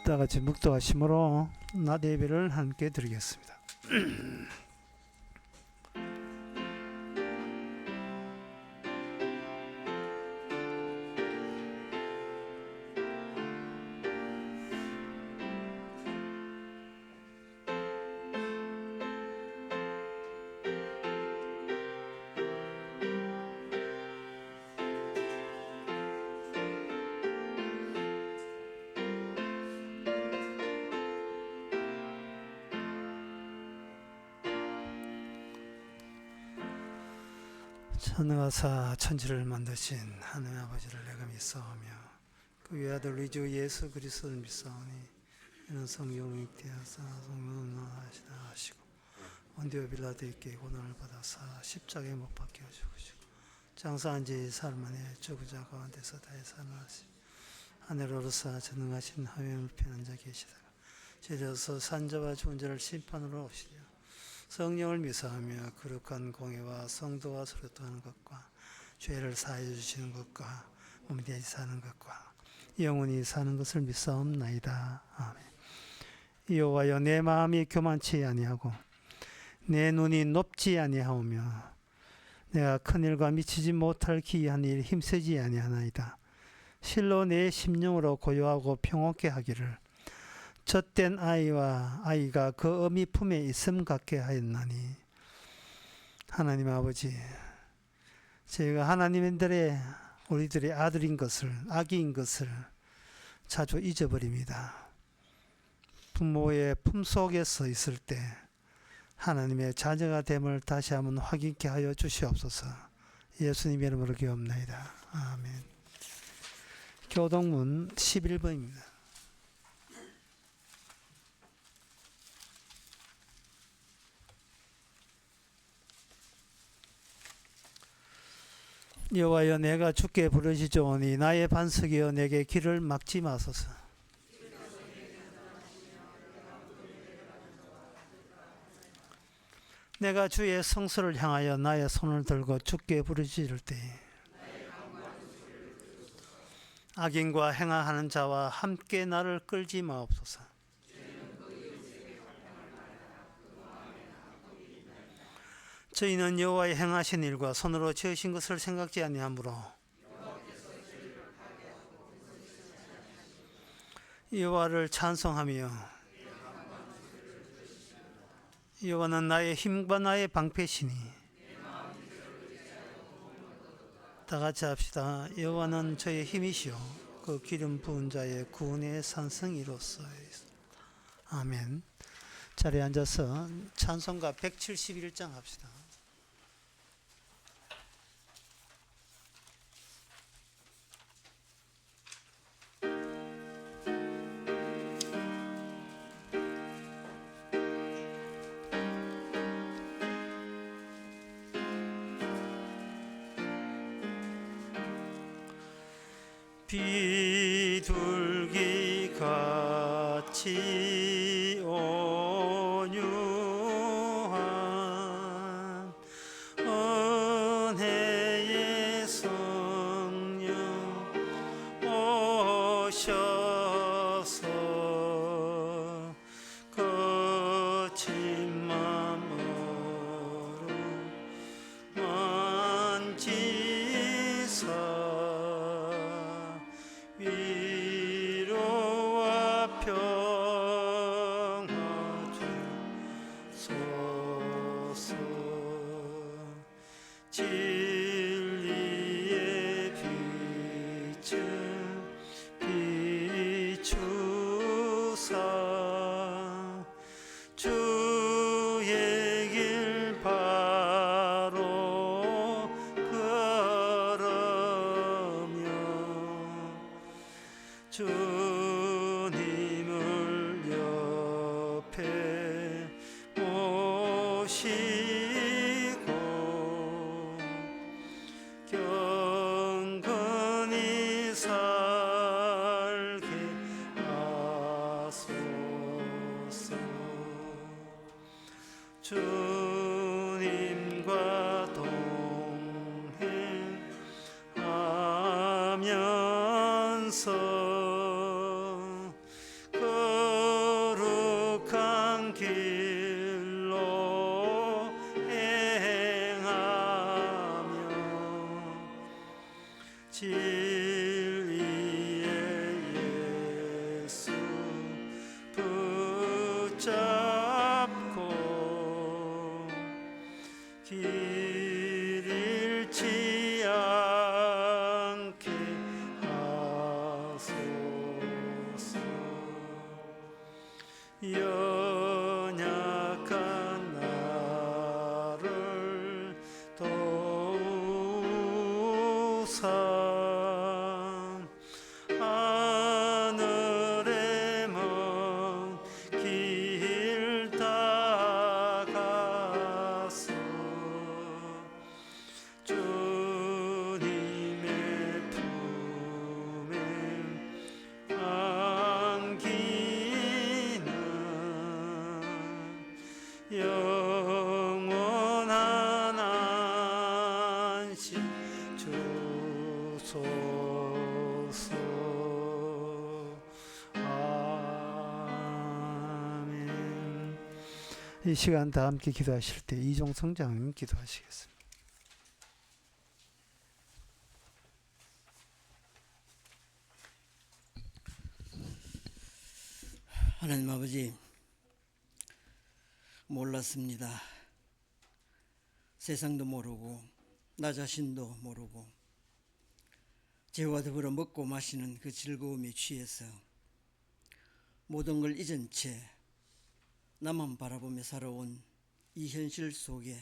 다 같이 묵도하심으로 낮 예배를 함께 드리겠습니다. 천하사 천지를 만드신 하나님 아버지를 내가 믿사오며 그 외아들 우리 주 예수 그리스도를 믿사오니 이는 성령을 잉태하사 성령을 하시다 하시고 본디오 빌라도에게 고난을 받아사 십자가에 못 박혀 죽으시고 장사한 지 사흘 만에 죽은 자 가운데서 다시 살아나시고 하늘로 오르사 전능하신 하늘을 편한 자 계시다가 제자서 산자와 죽은 자를 심판으로 오시려 성령을 미사하며 거룩한 공예와 성도와 소통하는 것과 죄를 사해 주시는 것과 몸이 되어 사는 것과 영원히 사는 것을 믿사옵나이다. 아멘. 여호와여 내 마음이 교만치 아니하고 내 눈이 높지 아니하오며 내가 큰 일과 미치지 못할 기이한 일 힘쓰지 아니하나이다. 실로 내 심령으로 고요하고 평온케 하기를 젖된 아이가 그 어미 품에 있음 같게 하였나니 하나님 아버지 저희가 하나님들의 우리들의 아들인 것을 아기인 것을 자주 잊어버립니다. 부모의 품속에서 있을 때 하나님의 자녀가 됨을 다시 한번 확인케 하여 주시옵소서. 예수님 이름으로 기도합나이다. 아멘. 교동문 11번입니다. 여호와여 내가 주께 부르짖으오니 나의 반석이여 내게 길을 막지 마소서. 내가 주의 성소를 향하여 나의 손을 들고 주께 부르짖을 때에 악인과 행하하는 자와 함께 나를 끌지 마옵소서. 저희는 여호와의 행하신 일과 손으로 지으신 것을 생각지 아니하므로 여호와를 찬송하며 여호와는 나의 힘과 나의 방패시니 다 같이 합시다. 여호와는 저의 힘이시오 그 기름 부은 자의 구원의 산성이로소이다. 아멘. 자리에 앉아서 찬송가 171장 합시다. 비둘기 같이 온유한 은혜의 성령 오셔서 거친 마음으로 만지사 위로와 평화 주소서. 진리의 빛을 비추사 주의 길 바로 걸으며 주님을 옆에 모시고 경건히 살게 하소서. 주님과 동행하면서 진리의 예수 붙잡고 길 잃지 않게 하소서. 연약한 나를 도우사 하늘의 먼 길 따라가서 주님의 품에 안기는 영원한 안식 주소서. 아멘. 이 시간 다 함께 기도하실 때 이종성 장님 기도하시겠습니다. 하나님 아버지, 몰랐습니다. 세상도 모르고 나 자신도 모르고 죄와 더불어 먹고 마시는 그 즐거움에 취해서 모든 걸 잊은 채 나만 바라보며 살아온 이 현실 속에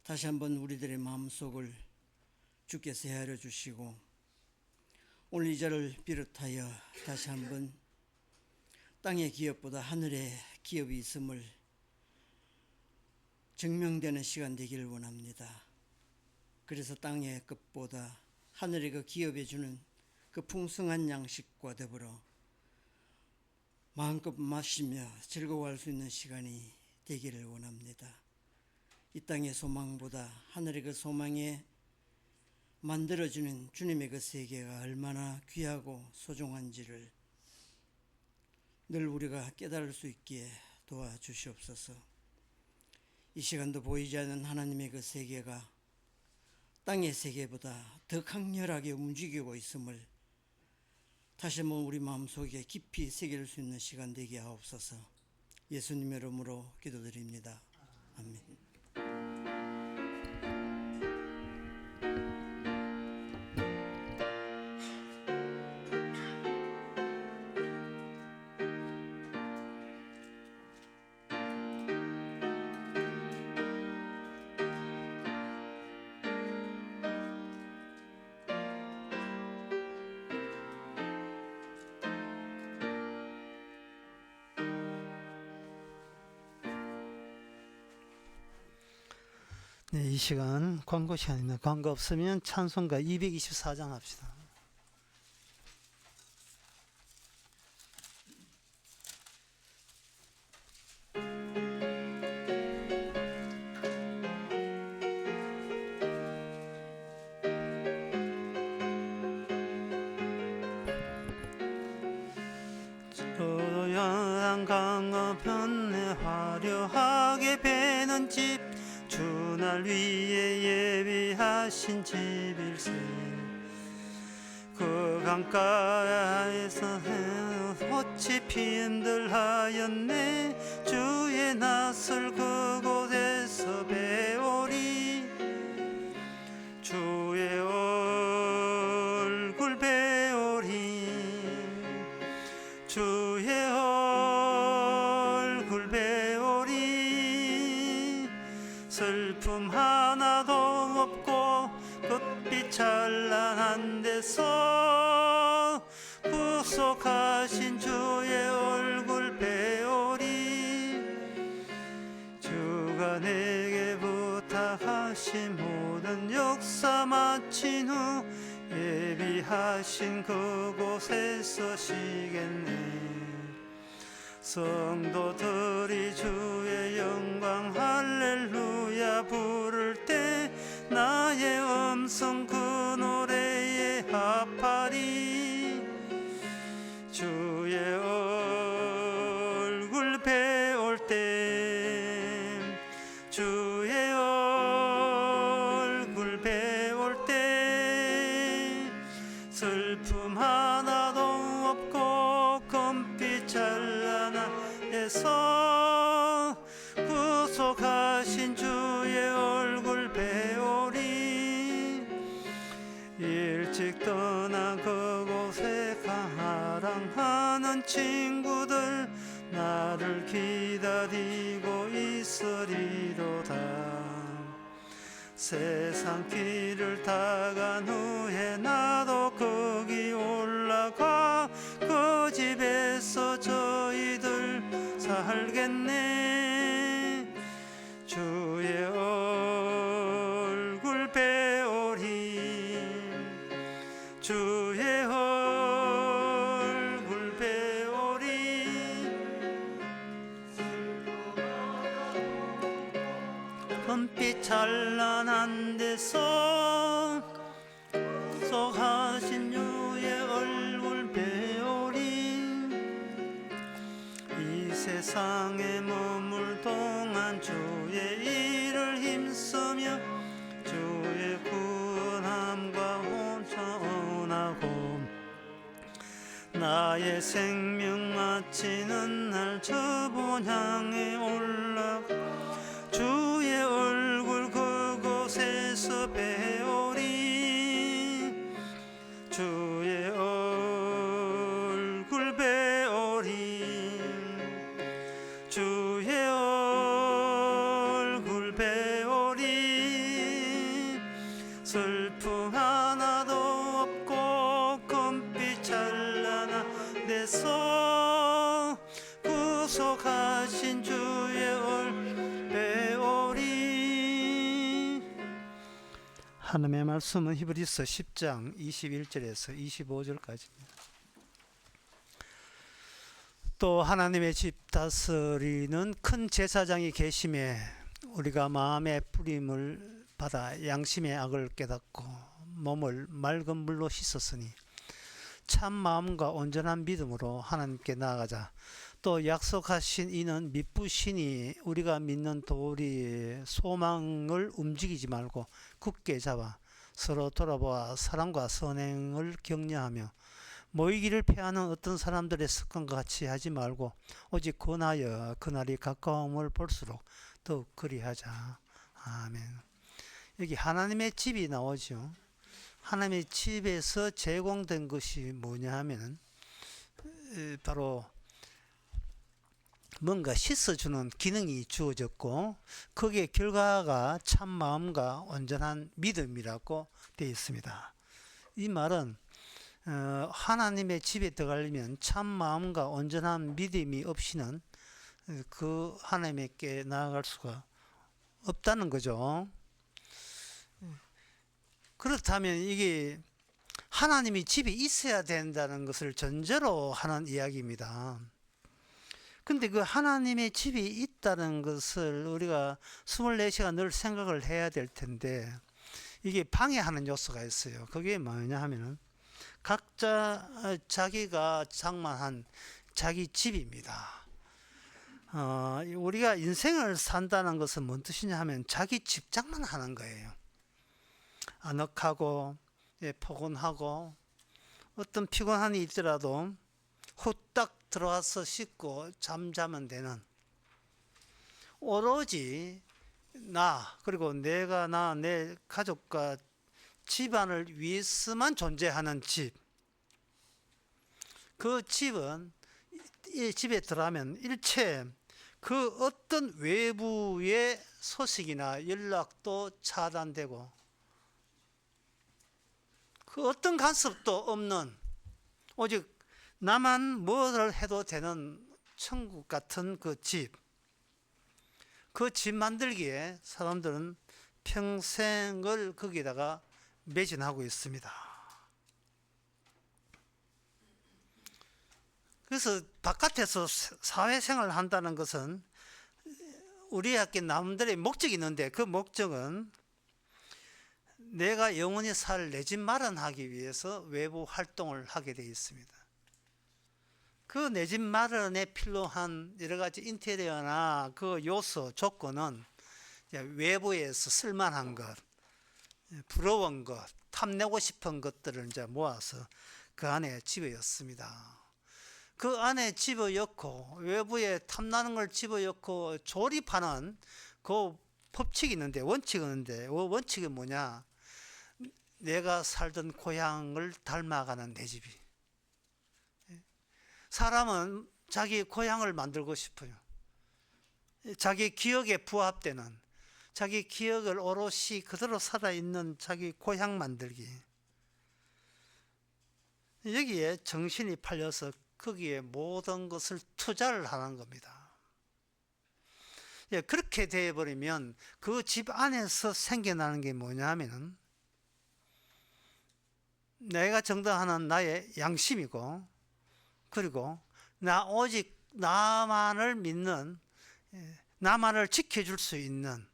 다시 한번 우리들의 마음속을 주께서 헤아려 주시고 오늘 이 자를 비롯하여 다시 한번 땅의 기업보다 하늘의 기업이 있음을 증명되는 시간 되기를 원합니다. 그래서 땅의 것보다 하늘의 그 기업에 주는 그 풍성한 양식과 더불어 마음껏 마시며 즐거워할 수 있는 시간이 되기를 원합니다. 이 땅의 소망보다 하늘의 그 소망에 만들어주는 주님의 그 세계가 얼마나 귀하고 소중한지를 늘 우리가 깨달을 수 있기에 도와주시옵소서. 이 시간도 보이지 않는 하나님의 그 세계가 땅의 세계보다 더 강렬하게 움직이고 있음을 다시 한번 우리 마음속에 깊이 새길 수 있는 시간 되게 하옵소서. 예수님의 이름으로 기도드립니다. 아멘. 네, 이 시간 광고 시간입니다. 광고 없으면 찬송가 224장 합시다. 조용한 강어편에 화려하게 배는 집 주날 위에 예비하신 집일세. 그 강가에서 꽃이 핀들하였네. 주의 낯을 그곳에서 배우리. 주의 얼굴 배우리. 주의 얼굴 배우리. 슬픔 하나도 없고 끝빛 찬란한 데서 구속하신 주의 얼굴 배우리. 주가 내게 부탁하신 모든 역사 마친 후 예비하신 그곳에서 쉬겠네. 성도들이 주의 영광 할렐루야 부를 때 나의 음성 그 노래에 합하리. 주의 얼굴 배울 때 주의 얼굴 배울 때 슬픔 하나도 없고 금빛 찬란한데서 구속하신 주의 얼굴 배우리. 일찍 떠난 그곳에 가랑하는 친구들 나를 기다리고 있으리로다. 세상 길을 다 간 후에 나도 거기 올라가 그 집에서 저희들 살겠네. 주의 얼굴 배우리. 주의 얼굴 배우리. 금빛 찬란한 데서 구속하신 주의 얼굴 배우리. 이 세상에 머물 동안 주의 일을 힘쓰며 주의 구원함과 혼천하고 나의 생명 마치는 날 저분 향해 올라가 주의 얼굴 그곳에서 배우리. 주의 얼굴 배우리. 주의 얼굴 배우리. 슬픔 하나도 없고 금빛 찬란한 데서 구속하신 주의 얼굴 배우리. 하나님의 말씀은 히브리서 10장 21절에서 25절까지입니다. 또 하나님의 집 다스리는 큰 제사장이 계심에 우리가 마음의 뿌림을 받아 양심의 악을 깨닫고 몸을 맑은 물로 씻었으니 참 마음과 온전한 믿음으로 하나님께 나아가자. 또 약속하신 이는 미쁘시니 우리가 믿는 도리의 소망을 움직이지 말고 굳게 잡아 서로 돌아보아 사랑과 선행을 격려하며 모이기를 피하는 어떤 사람들의 습관과 같이 하지 말고 오직 권하여 그날이 가까움을 볼수록 더욱 그리하자. 아멘. 여기 하나님의 집이 나오죠. 하나님의 집에서 제공된 것이 뭐냐 하면 바로 뭔가 씻어주는 기능이 주어졌고 거기에 결과가 참 마음과 온전한 믿음이라고 되어 있습니다. 이 말은 하나님의 집에 들어가려면 참 마음과 온전한 믿음이 없이는 그 하나님께 나아갈 수가 없다는 거죠. 그렇다면 이게 하나님이 집에 있어야 된다는 것을 전제로 하는 이야기입니다. 근데 그 하나님의 집이 있다는 것을 우리가 24시간 늘 생각을 해야 될 텐데 이게 방해하는 요소가 있어요. 그게 뭐냐 하면은 각자 자기가 장만한 자기 집입니다. 우리가 인생을 산다는 것은 뭔 뜻이냐 하면 자기 집장만 하는 거예요. 아늑하고 포근하고 어떤 피곤한 일이 있더라도 후딱 들어와서 씻고 잠자면 되는, 오로지 나 그리고 내가 내 가족과 집안을 위해서만 존재하는 집. 그 집은 이 집에 들어가면 일체 그 어떤 외부의 소식이나 연락도 차단되고 그 어떤 간섭도 없는 오직 나만 뭐를 해도 되는 천국 같은 그 집. 그 집 만들기에 사람들은 평생을 거기다가 매진하고 있습니다. 그래서 바깥에서 사회생활을 한다는 것은 우리에게 남들의 목적이 있는데 그 목적은 내가 영원히 살 내 집 마련하기 위해서 외부 활동을 하게 되어 있습니다. 그 내 집 마련에 필요한 여러 가지 인테리어나 그 요소, 조건은 외부에서 쓸만한 것, 부러운 것, 탐내고 싶은 것들을 이제 모아서 그 안에 집어였습니다. 그 안에 집어넣고 외부에 탐나는 걸 집어넣고 조립하는 그 법칙이 있는데, 원칙이 있는데, 원칙이 뭐냐? 내가 살던 고향을 닮아가는 내 집이. 사람은 자기 고향을 만들고 싶어요. 자기 기억에 부합되는, 자기 기억을 오롯이 그대로 살아있는 자기 고향 만들기. 여기에 정신이 팔려서 거기에 모든 것을 투자를 하는 겁니다. 예, 그렇게 되어버리면 그 집 안에서 생겨나는 게 뭐냐면은 내가 정당하는 나의 양심이고, 그리고 나 오직 나만을 믿는, 나만을 지켜줄 수 있는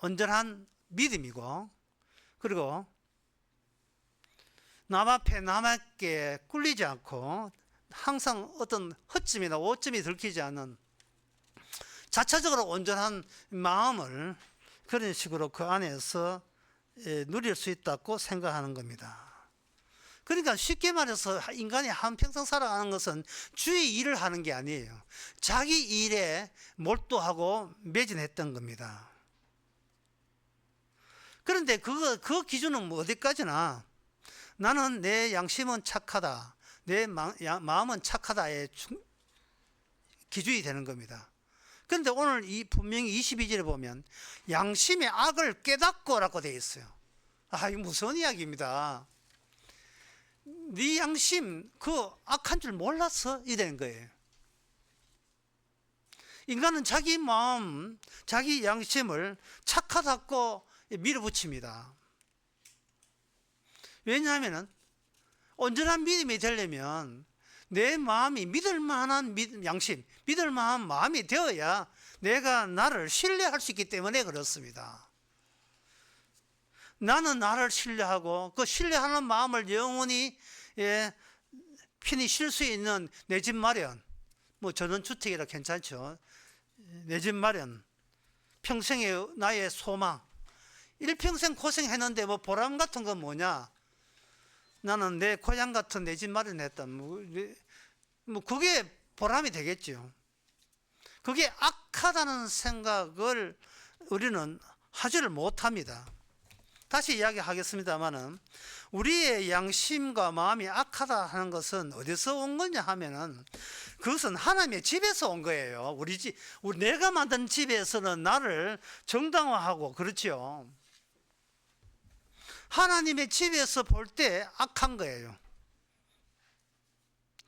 온전한 믿음이고, 그리고 남 앞에 남에게 꿀리지 않고 항상 어떤 허점이나 오점이 들키지 않는 자체적으로 온전한 마음을 그런 식으로 그 안에서 누릴 수 있다고 생각하는 겁니다. 그러니까 쉽게 말해서 인간이 한평생 살아가는 것은 주의 일을 하는 게 아니에요. 자기 일에 몰두하고 매진했던 겁니다. 그런데 그 기준은 뭐 어디까지나 나는 내 양심은 착하다, 내 마음은 착하다의 기준이 되는 겁니다. 그런데 오늘 분명히 22절에 보면 양심의 악을 깨닫고라고 되어 있어요. 이거 무서운 이야기입니다. 네 양심 그 악한 줄 몰랐어? 이런 거예요. 인간은 자기 마음, 자기 양심을 착하다고 밀어붙입니다. 왜냐하면 온전한 믿음이 되려면 내 마음이 믿을 만한 양심, 믿을 만한 마음이 되어야 내가 나를 신뢰할 수 있기 때문에 그렇습니다. 나는 나를 신뢰하고 그 신뢰하는 마음을 영원히 편히 쉴 수 있는 내 집 마련, 뭐 전원주택이라 괜찮죠. 내 집 마련, 평생의 나의 소망. 일평생 고생했는데 뭐 보람 같은 건 뭐냐? 나는 내 고향 같은 내 집 마련했다. 뭐 그게 보람이 되겠죠. 그게 악하다는 생각을 우리는 하지를 못합니다. 다시 이야기하겠습니다마는 우리의 양심과 마음이 악하다 하는 것은 어디서 온 거냐 하면은 그것은 하나님의 집에서 온 거예요. 내가 만든 집에서는 나를 정당화하고, 그렇죠. 하나님의 집에서 볼 때 악한 거예요.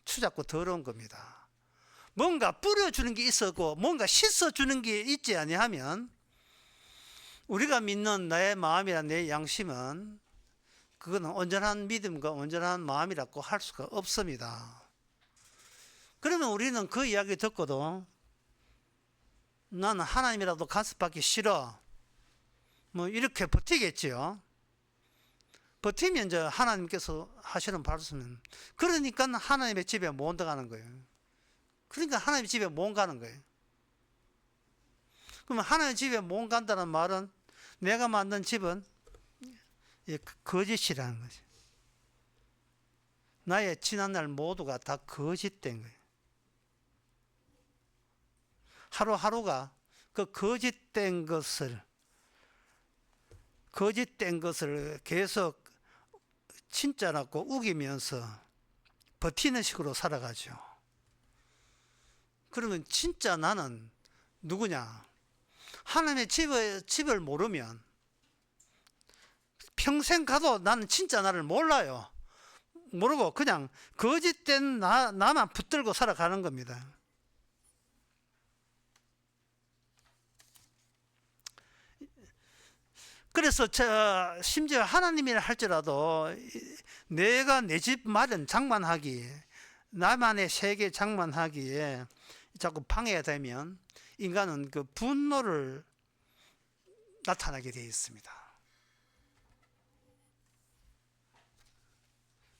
추잡고 더러운 겁니다. 뭔가 뿌려주는 게 있었고 뭔가 씻어주는 게 있지 아니하면 우리가 믿는 나의 마음이나 내 양심은 그거는 온전한 믿음과 온전한 마음이라고 할 수가 없습니다. 그러면 우리는 그 이야기 듣고도 나는 하나님이라도 간섭받기 싫어, 뭐 이렇게 버티겠지요. 버티면 이제 하나님께서 하시는 말씀은, 그러니까 하나님의 집에 못 들어가는 거예요. 그러니까 하나님의 집에 못 가는 거예요. 그러면 하나님의 집에 못 간다는 말은 내가 만든 집은 거짓이라는 거지. 나의 지난날 모두가 다 거짓된 거예요. 하루하루가 그 거짓된 것을 계속 진짜라고 우기면서 버티는 식으로 살아가죠. 그러면 진짜 나는 누구냐? 하나님의 집을 모르면 평생 가도 나는 진짜 나를 몰라요. 모르고 그냥 거짓된 나만 붙들고 살아가는 겁니다. 그래서 심지어 하나님이라 할지라도 내가 내 집 마련 장만하기에, 나만의 세계 장만하기에 자꾸 방해가 되면 인간은 그 분노를 나타나게 되어 있습니다.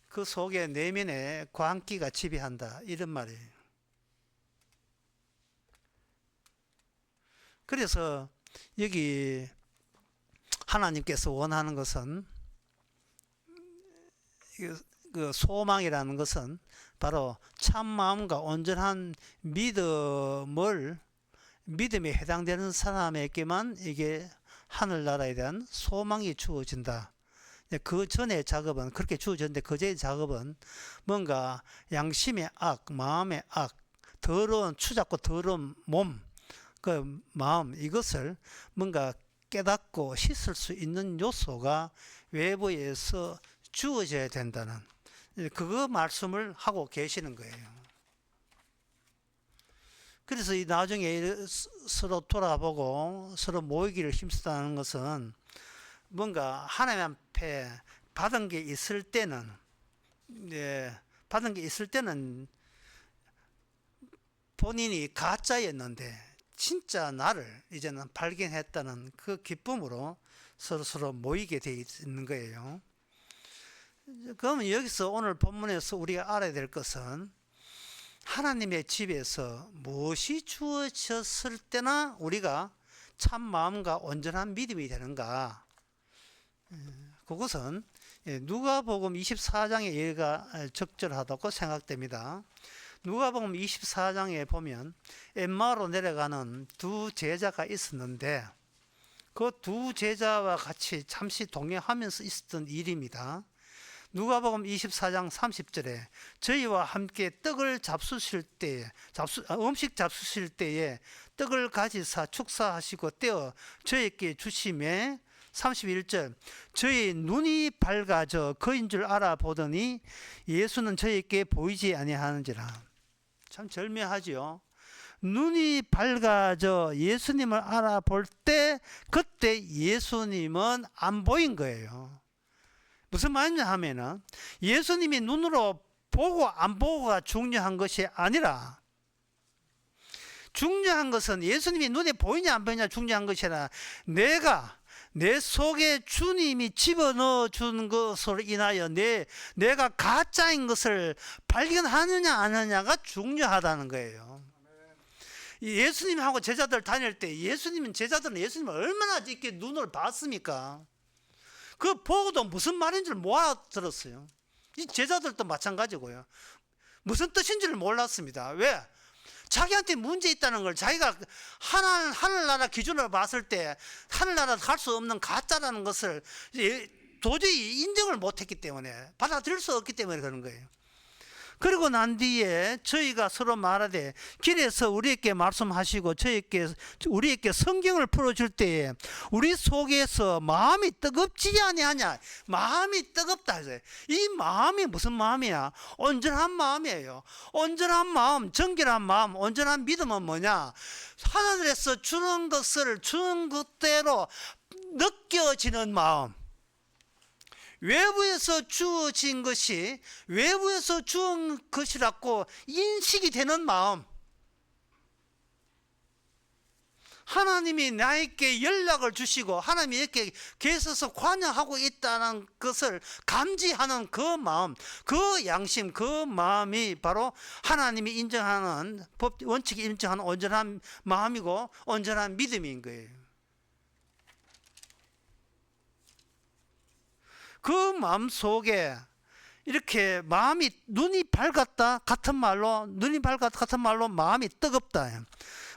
그 속에 내면에 광기가 지배한다, 이런 말이에요. 그래서 여기 하나님께서 원하는 것은 그 소망이라는 것은 바로 참 마음과 온전한 믿음에 해당되는 사람에게만 이게 하늘나라에 대한 소망이 주어진다. 그 전의 작업은 그렇게 주어졌는데, 그 전의 작업은 뭔가 양심의 악, 마음의 악, 더러운 추잡고 더러운 몸, 그 마음, 이것을 뭔가 깨닫고 씻을 수 있는 요소가 외부에서 주어져야 된다는, 그거 말씀을 하고 계시는 거예요. 그래서 이 나중에 서로 돌아보고 서로 모이기를 힘쓰다는 것은 뭔가 하나님 앞에 받은 게 있을 때는, 받은 게 있을 때는 본인이 가짜였는데 진짜 나를 이제는 발견했다는 그 기쁨으로 서로 모이게 되어 있는 거예요. 그러면 여기서 오늘 본문에서 우리가 알아야 될 것은, 하나님의 집에서 무엇이 주어졌을 때나 우리가 참 마음과 온전한 믿음이 되는가. 그것은 누가복음 24장의 예가 적절하다고 생각됩니다. 누가복음 24장에 보면 엠마오로 내려가는 두 제자가 있었는데, 그 두 제자와 같이 잠시 동행하면서 있었던 일입니다. 누가복음 24장 30절에 저희와 함께 떡을 잡수실 때에, 음식 잡수실 때에 떡을 가지사 축사하시고 떼어 저희께 주심에, 31절 저희 눈이 밝아져 그인 줄 알아보더니 예수는 저희께 보이지 아니하는지라. 참 절묘하지요. 눈이 밝아져 예수님을 알아볼 때, 그때 예수님은 안 보인 거예요. 무슨 말이냐 하면은, 예수님이 눈으로 보고 안 보고가 중요한 것이 아니라, 중요한 것은 예수님이 눈에 보이냐 안 보이냐 중요한 것이 아니라, 내 속에 주님이 집어넣어 준 것으로 인하여 내가 가짜인 것을 발견하느냐 안 하느냐가 중요하다는 거예요. 예수님하고 제자들 다닐 때 제자들은 예수님을 얼마나 이렇게 눈을 봤습니까? 그 보고도 무슨 말인지를 못 알아들었어요. 이 제자들도 마찬가지고요. 무슨 뜻인지를 몰랐습니다. 왜? 자기한테 문제 있다는 걸, 자기가 하늘나라 기준으로 봤을 때 하늘나라 갈 수 없는 가짜라는 것을 도저히 인정을 못했기 때문에, 받아들일 수 없기 때문에 그런 거예요. 그리고 난 뒤에 저희가 서로 말하되 길에서 우리에게 말씀하시고 우리에게 성경을 풀어줄 때에 우리 속에서 마음이 뜨겁지 아니하냐. 마음이 뜨겁다 해서, 이 마음이 무슨 마음이야? 온전한 마음이에요. 온전한 마음, 정결한 마음, 온전한 믿음은 뭐냐? 하늘에서 주는 것을 주는 것대로 느껴지는 마음. 외부에서 주어진 것이 외부에서 주은 것이라고 인식이 되는 마음. 하나님이 나에게 연락을 주시고 하나님이 이렇게 계셔서 관여하고 있다는 것을 감지하는 그 마음, 그 양심, 그 마음이 바로 하나님이 인정하는 법, 원칙이 인정하는 온전한 마음이고 온전한 믿음인 거예요. 그 마음 속에 이렇게 눈이 밝았다 같은 말로 마음이 뜨겁다.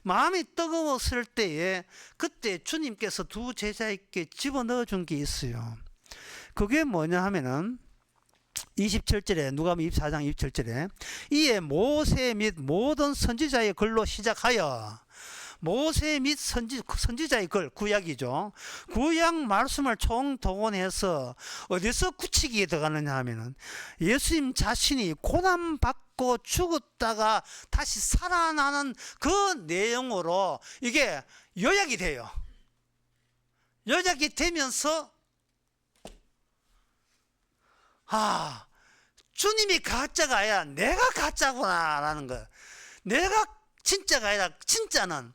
마음이 뜨거웠을 때에 그때 주님께서 두 제자에게 집어넣어 준 게 있어요. 그게 뭐냐 하면은 27절에, 누가복음 24장 27절에 이에 모세 및 모든 선지자의 글로 시작하여, 모세 및 선지자의 글, 구약이죠. 구약 말씀을 총동원해서 어디서 굳히기에 들어가느냐 하면은 예수님 자신이 고난받고 죽었다가 다시 살아나는 그 내용으로 이게 요약이 돼요. 요약이 되면서 주님이 가짜가 아니라 내가 가짜구나 라는 거. 내가 진짜가 아니라 진짜는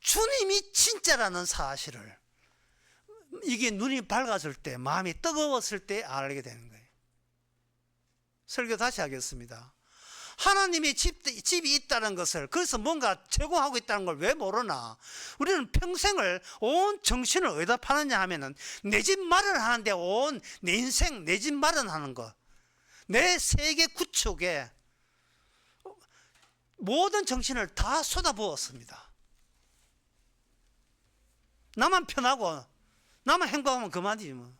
주님이 진짜라는 사실을, 이게 눈이 밝았을 때, 마음이 뜨거웠을 때 알게 되는 거예요. 설교 다시 하겠습니다. 하나님이 집이 있다는 것을, 그래서 뭔가 제공하고 있다는 걸 왜 모르나? 우리는 평생을 온 정신을 어디다 파느냐 하면은 내 집 마련하는데 온 내 인생 내 집 마련하는 것. 내 세계 구축에 모든 정신을 다 쏟아부었습니다. 나만 편하고 나만 행복하면 그만이지 뭐.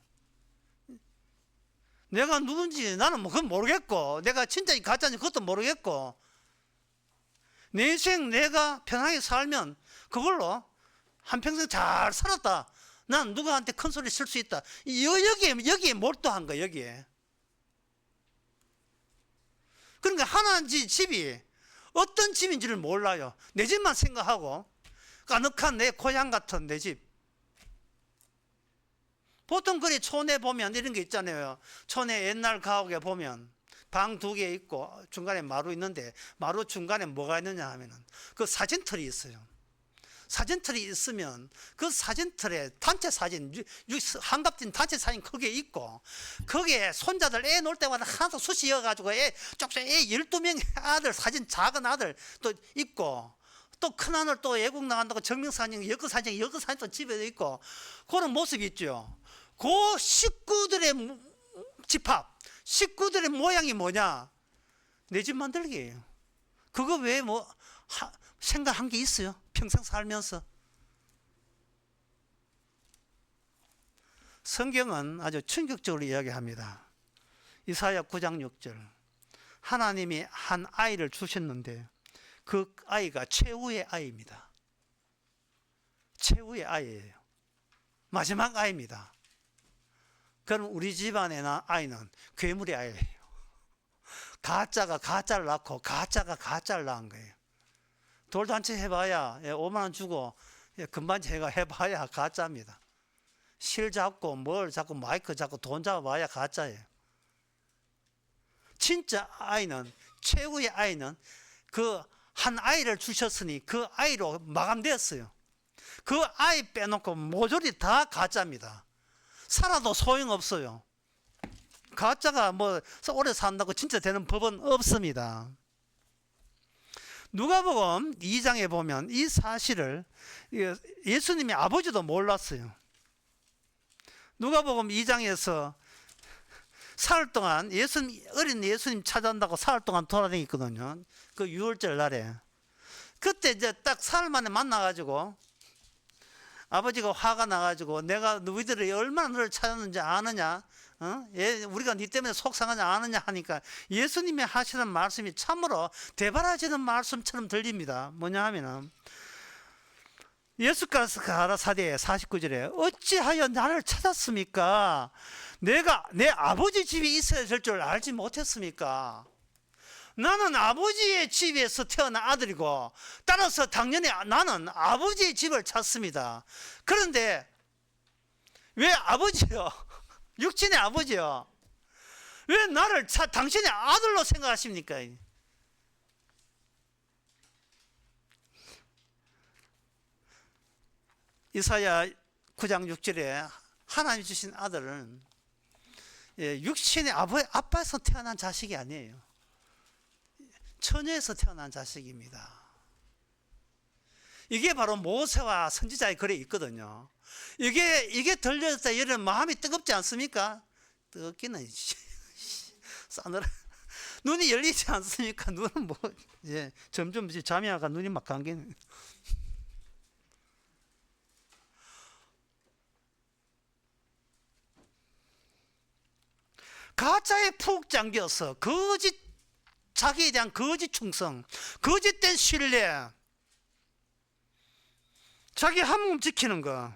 내가 누군지 나는 뭐 그건 모르겠고, 내가 진짜인지 가짜인지 그것도 모르겠고, 내 인생 내가 편하게 살면 그걸로 한평생 잘 살았다. 난 누구한테 큰 소리 쓸 수 있다. 여기에 몰두한 거야, 여기에. 그러니까 하나님 집이 어떤 집인지를 몰라요. 내 집만 생각하고, 까늑한 내 고향 같은 내 집. 보통 그리 촌에 보면 이런 게 있잖아요. 촌에 옛날 가옥에 보면 방 2개 있고 중간에 마루 있는데, 마루 중간에 뭐가 있느냐 하면은 그 사진틀이 있어요. 사진틀이 있으면 그 사진틀에 단체 사진, 한갑진 단체 사진 그게 있고, 거기에 손자들 애 놀 때마다 하나도 쑤시어가지고 애 12명 아들 사진, 작은 아들 또 있고, 또 큰 아들 또 외국 나간다고 증명사진, 여거사진 또 집에 있고, 그런 모습이 있죠. 그 식구들의 집합, 식구들의 모양이 뭐냐? 내 집 만들기예요. 그거 외에 뭐 생각한 게 있어요? 평생 살면서. 성경은 아주 충격적으로 이야기합니다. 이사야 9장 6절. 하나님이 한 아이를 주셨는데 그 아이가 최후의 아이입니다. 최후의 아이예요. 마지막 아이입니다. 그럼 우리 집안의 아이는 괴물의 아이예요. 가짜가 가짜를 낳고 가짜가 가짜를 낳은 거예요. 돌잔치 해봐야 5만 원 주고 금반지 해봐야 가짜입니다. 실 잡고 뭘 잡고 마이크 잡고 돈 잡아봐야 가짜예요. 진짜 아이는, 최후의 아이는 그 한 아이를 주셨으니 그 아이로 마감되었어요. 그 아이 빼놓고 모조리 다 가짜입니다. 살아도 소용없어요. 가짜가 뭐 오래 산다고 진짜 되는 법은 없습니다. 누가복음 2장에 보면 이 사실을 예수님의 아버지도 몰랐어요. 누가복음 2장에서 사흘 동안 어린 예수님 찾아온다고 사흘 동안 돌아다녔거든요. 그 6월절 날에. 그때 이제 딱 사흘 만에 만나가지고 아버지가 화가 나가지고, 내가 너희들이 얼마나 너를 찾았는지 아느냐? 우리가 네 때문에 속상하지 않느냐 하니까 예수님이 하시는 말씀이 참으로 대바라지는 말씀처럼 들립니다. 뭐냐 하면은, 예수께서 가라사대 49절에 어찌하여 나를 찾았습니까? 내가 내 아버지 집에 있어야 될 줄 알지 못했습니까? 나는 아버지의 집에서 태어난 아들이고, 따라서 당연히 나는 아버지의 집을 찾습니다. 그런데 왜 아버지요? 육신의 아버지요? 왜 나를 당신의 아들로 생각하십니까? 이사야 9장 6절에 하나님 주신 아들은 육신의 아빠에서 태어난 자식이 아니에요. 처녀에서 태어난 자식입니다. 이게 바로 모세와 선지자의 글에 있거든요. 이게 들려졌다 이런 마음이 뜨겁지 않습니까? 뜨겁기는 싸늘해. 눈이 열리지 않습니까? 눈은 뭐 점점 잠이 와가 눈이 막 감기는. 가짜에 푹 잠겨서 자기에 대한 거짓 충성, 거짓된 신뢰, 자기 한 몸 지키는 거,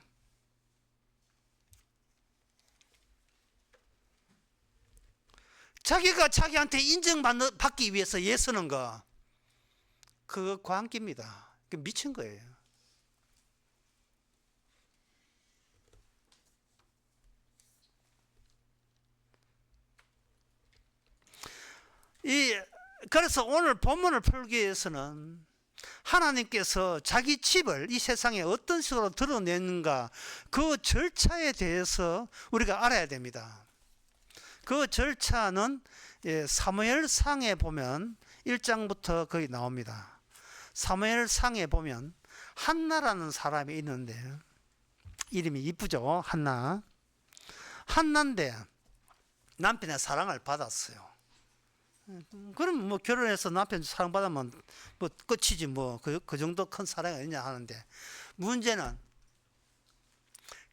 자기가 자기한테 인정받기 위해서 애쓰는 거, 그거 광기입니다. 미친 거예요. 그래서 오늘 본문을 풀기 위해서는 하나님께서 자기 집을 이 세상에 어떤 식으로 드러내는가, 그 절차에 대해서 우리가 알아야 됩니다. 그 절차는 사무엘상에 보면 1장부터 거기 나옵니다. 사무엘상에 보면 한나라는 사람이 있는데, 이름이 이쁘죠? 한나인데 남편의 사랑을 받았어요. 그럼 뭐 결혼해서 남편 사랑받으면 뭐 끝이지 뭐 그 정도 큰 사랑이 아니냐 하는데, 문제는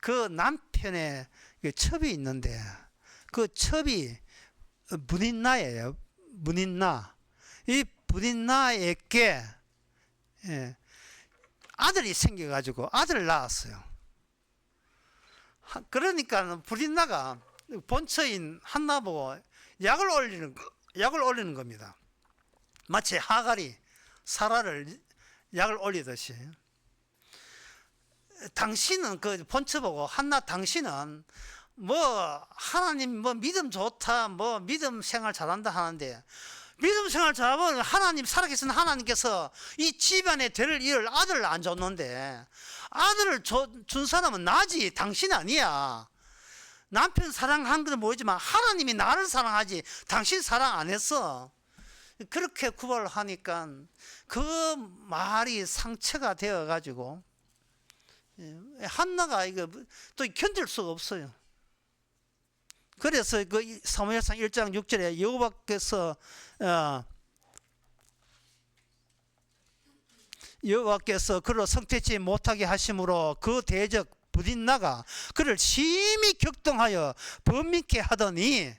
그 남편의 그 첩이 있는데 그 첩이 문인나예요. 문인나. 이 문인나에게 아들이 생겨가지고 아들을 낳았어요. 그러니까 문인나가 본처인 한나 보고 약을 올리는 겁니다. 마치 하갈이 사라를 약을 올리듯이. 당신은 그 본처 보고 한나 당신은 뭐 하나님 뭐 믿음 좋다 뭐 믿음 생활 잘한다 하는데, 믿음 생활 잘하면 하나님 살아계신 하나님께서 이 집안의 대를 이을 아들을 안 줬는데, 아들을 준 사람은 나지 당신 아니야. 남편 사랑한 건 모르지만 하나님이 나를 사랑하지 당신 사랑 안 했어. 그렇게 구발을 하니까 그 말이 상처가 되어 가지고 한나가 이거 또 견딜 수가 없어요. 그래서 그 사무엘상 1장 6절에 여호와께서 그를 성태치 못하게 하심으로 그 대적 부딘나가 그를 심히 격동하여 범민케 하더니,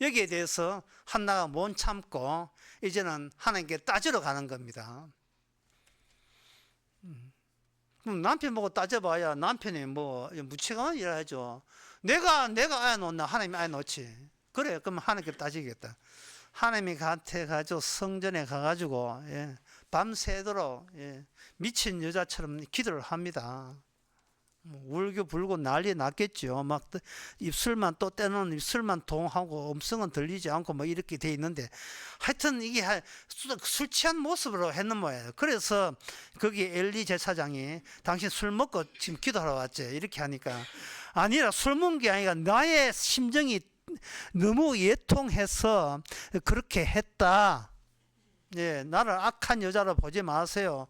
여기에 대해서 한나가 못 참고 이제는 하나님께 따지러 가는 겁니다. 그럼 남편 보고 따져봐야 남편이 뭐 무책임한 일을 하죠. 내가 아야 놓나 하나님이 아야 놓지. 그래, 그럼 하나님께 따지겠다. 하나님이 한테 가지고 성전에 가가지고 밤새도록 미친 여자처럼 기도를 합니다. 울고 불고 난리 났겠죠. 막 입술만 또 때는 입술만 동하고 음성은 들리지 않고 뭐 이렇게 돼 있는데, 하여튼 이게 술 취한 모습으로 했는 모양이에요. 그래서 거기 엘리 제사장이 당신 술 먹고 지금 기도하러 왔지 이렇게 하니까, 아니라 술 먹은 게 아니라 나의 심정이 너무 예통해서 그렇게 했다. 나를 악한 여자로 보지 마세요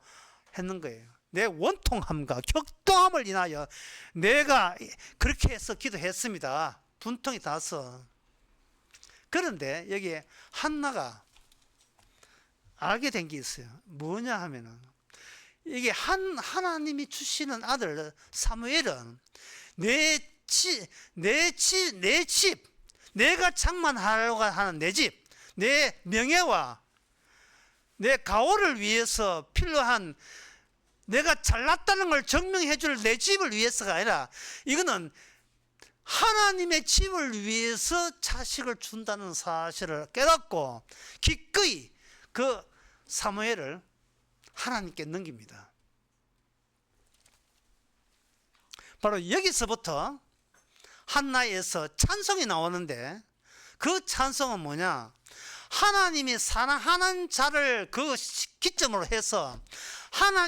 했는 거예요. 내 원통함과 격동함을 인하여 내가 그렇게 해서 기도했습니다. 분통이 나서. 그런데 여기에 한나가 알게 된 게 있어요. 뭐냐 하면은, 이게 하나님이 주시는 아들 사무엘은 내 집, 내가 장만하려고 하는 내 집, 내 명예와 내 가오를 위해서 필요한, 내가 잘났다는 걸 증명해 줄 내 집을 위해서가 아니라, 이거는 하나님의 집을 위해서 자식을 준다는 사실을 깨닫고 기꺼이 그 사무엘을 하나님께 넘깁니다. 바로 여기서부터 한나에서 찬송이 나오는데, 그 찬송은 뭐냐? 하나님이 사랑하는 자를 그 기점으로 해서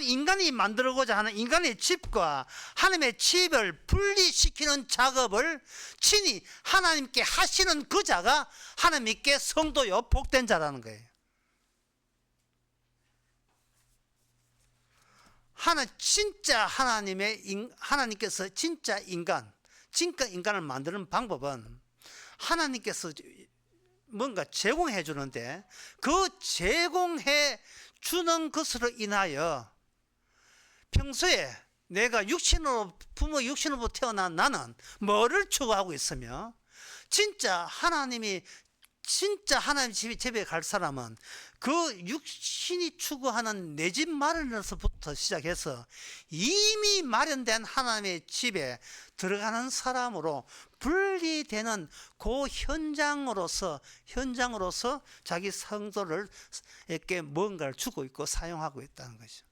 인간이 만들고자 하는 인간의 집과 하나님의 집을 분리시키는 작업을 친히 하나님께 하시는 그 자가 하나님께 성도요 복된 자라는 거예요. 하나님께서 진짜 인간을 만드는 방법은 하나님께서 뭔가 제공해 주는데, 그 제공해 주는 것으로 인하여 평소에 내가 부모 육신으로 태어난 나는 뭐를 추구하고 있으며, 진짜 하나님 집에 갈 사람은 그 육신이 추구하는 내 집 마련에서부터 시작해서 이미 마련된 하나님의 집에 들어가는 사람으로 분리되는 그 현장으로서 자기 성도를에게 뭔가를 주고 있고 사용하고 있다는 것이죠.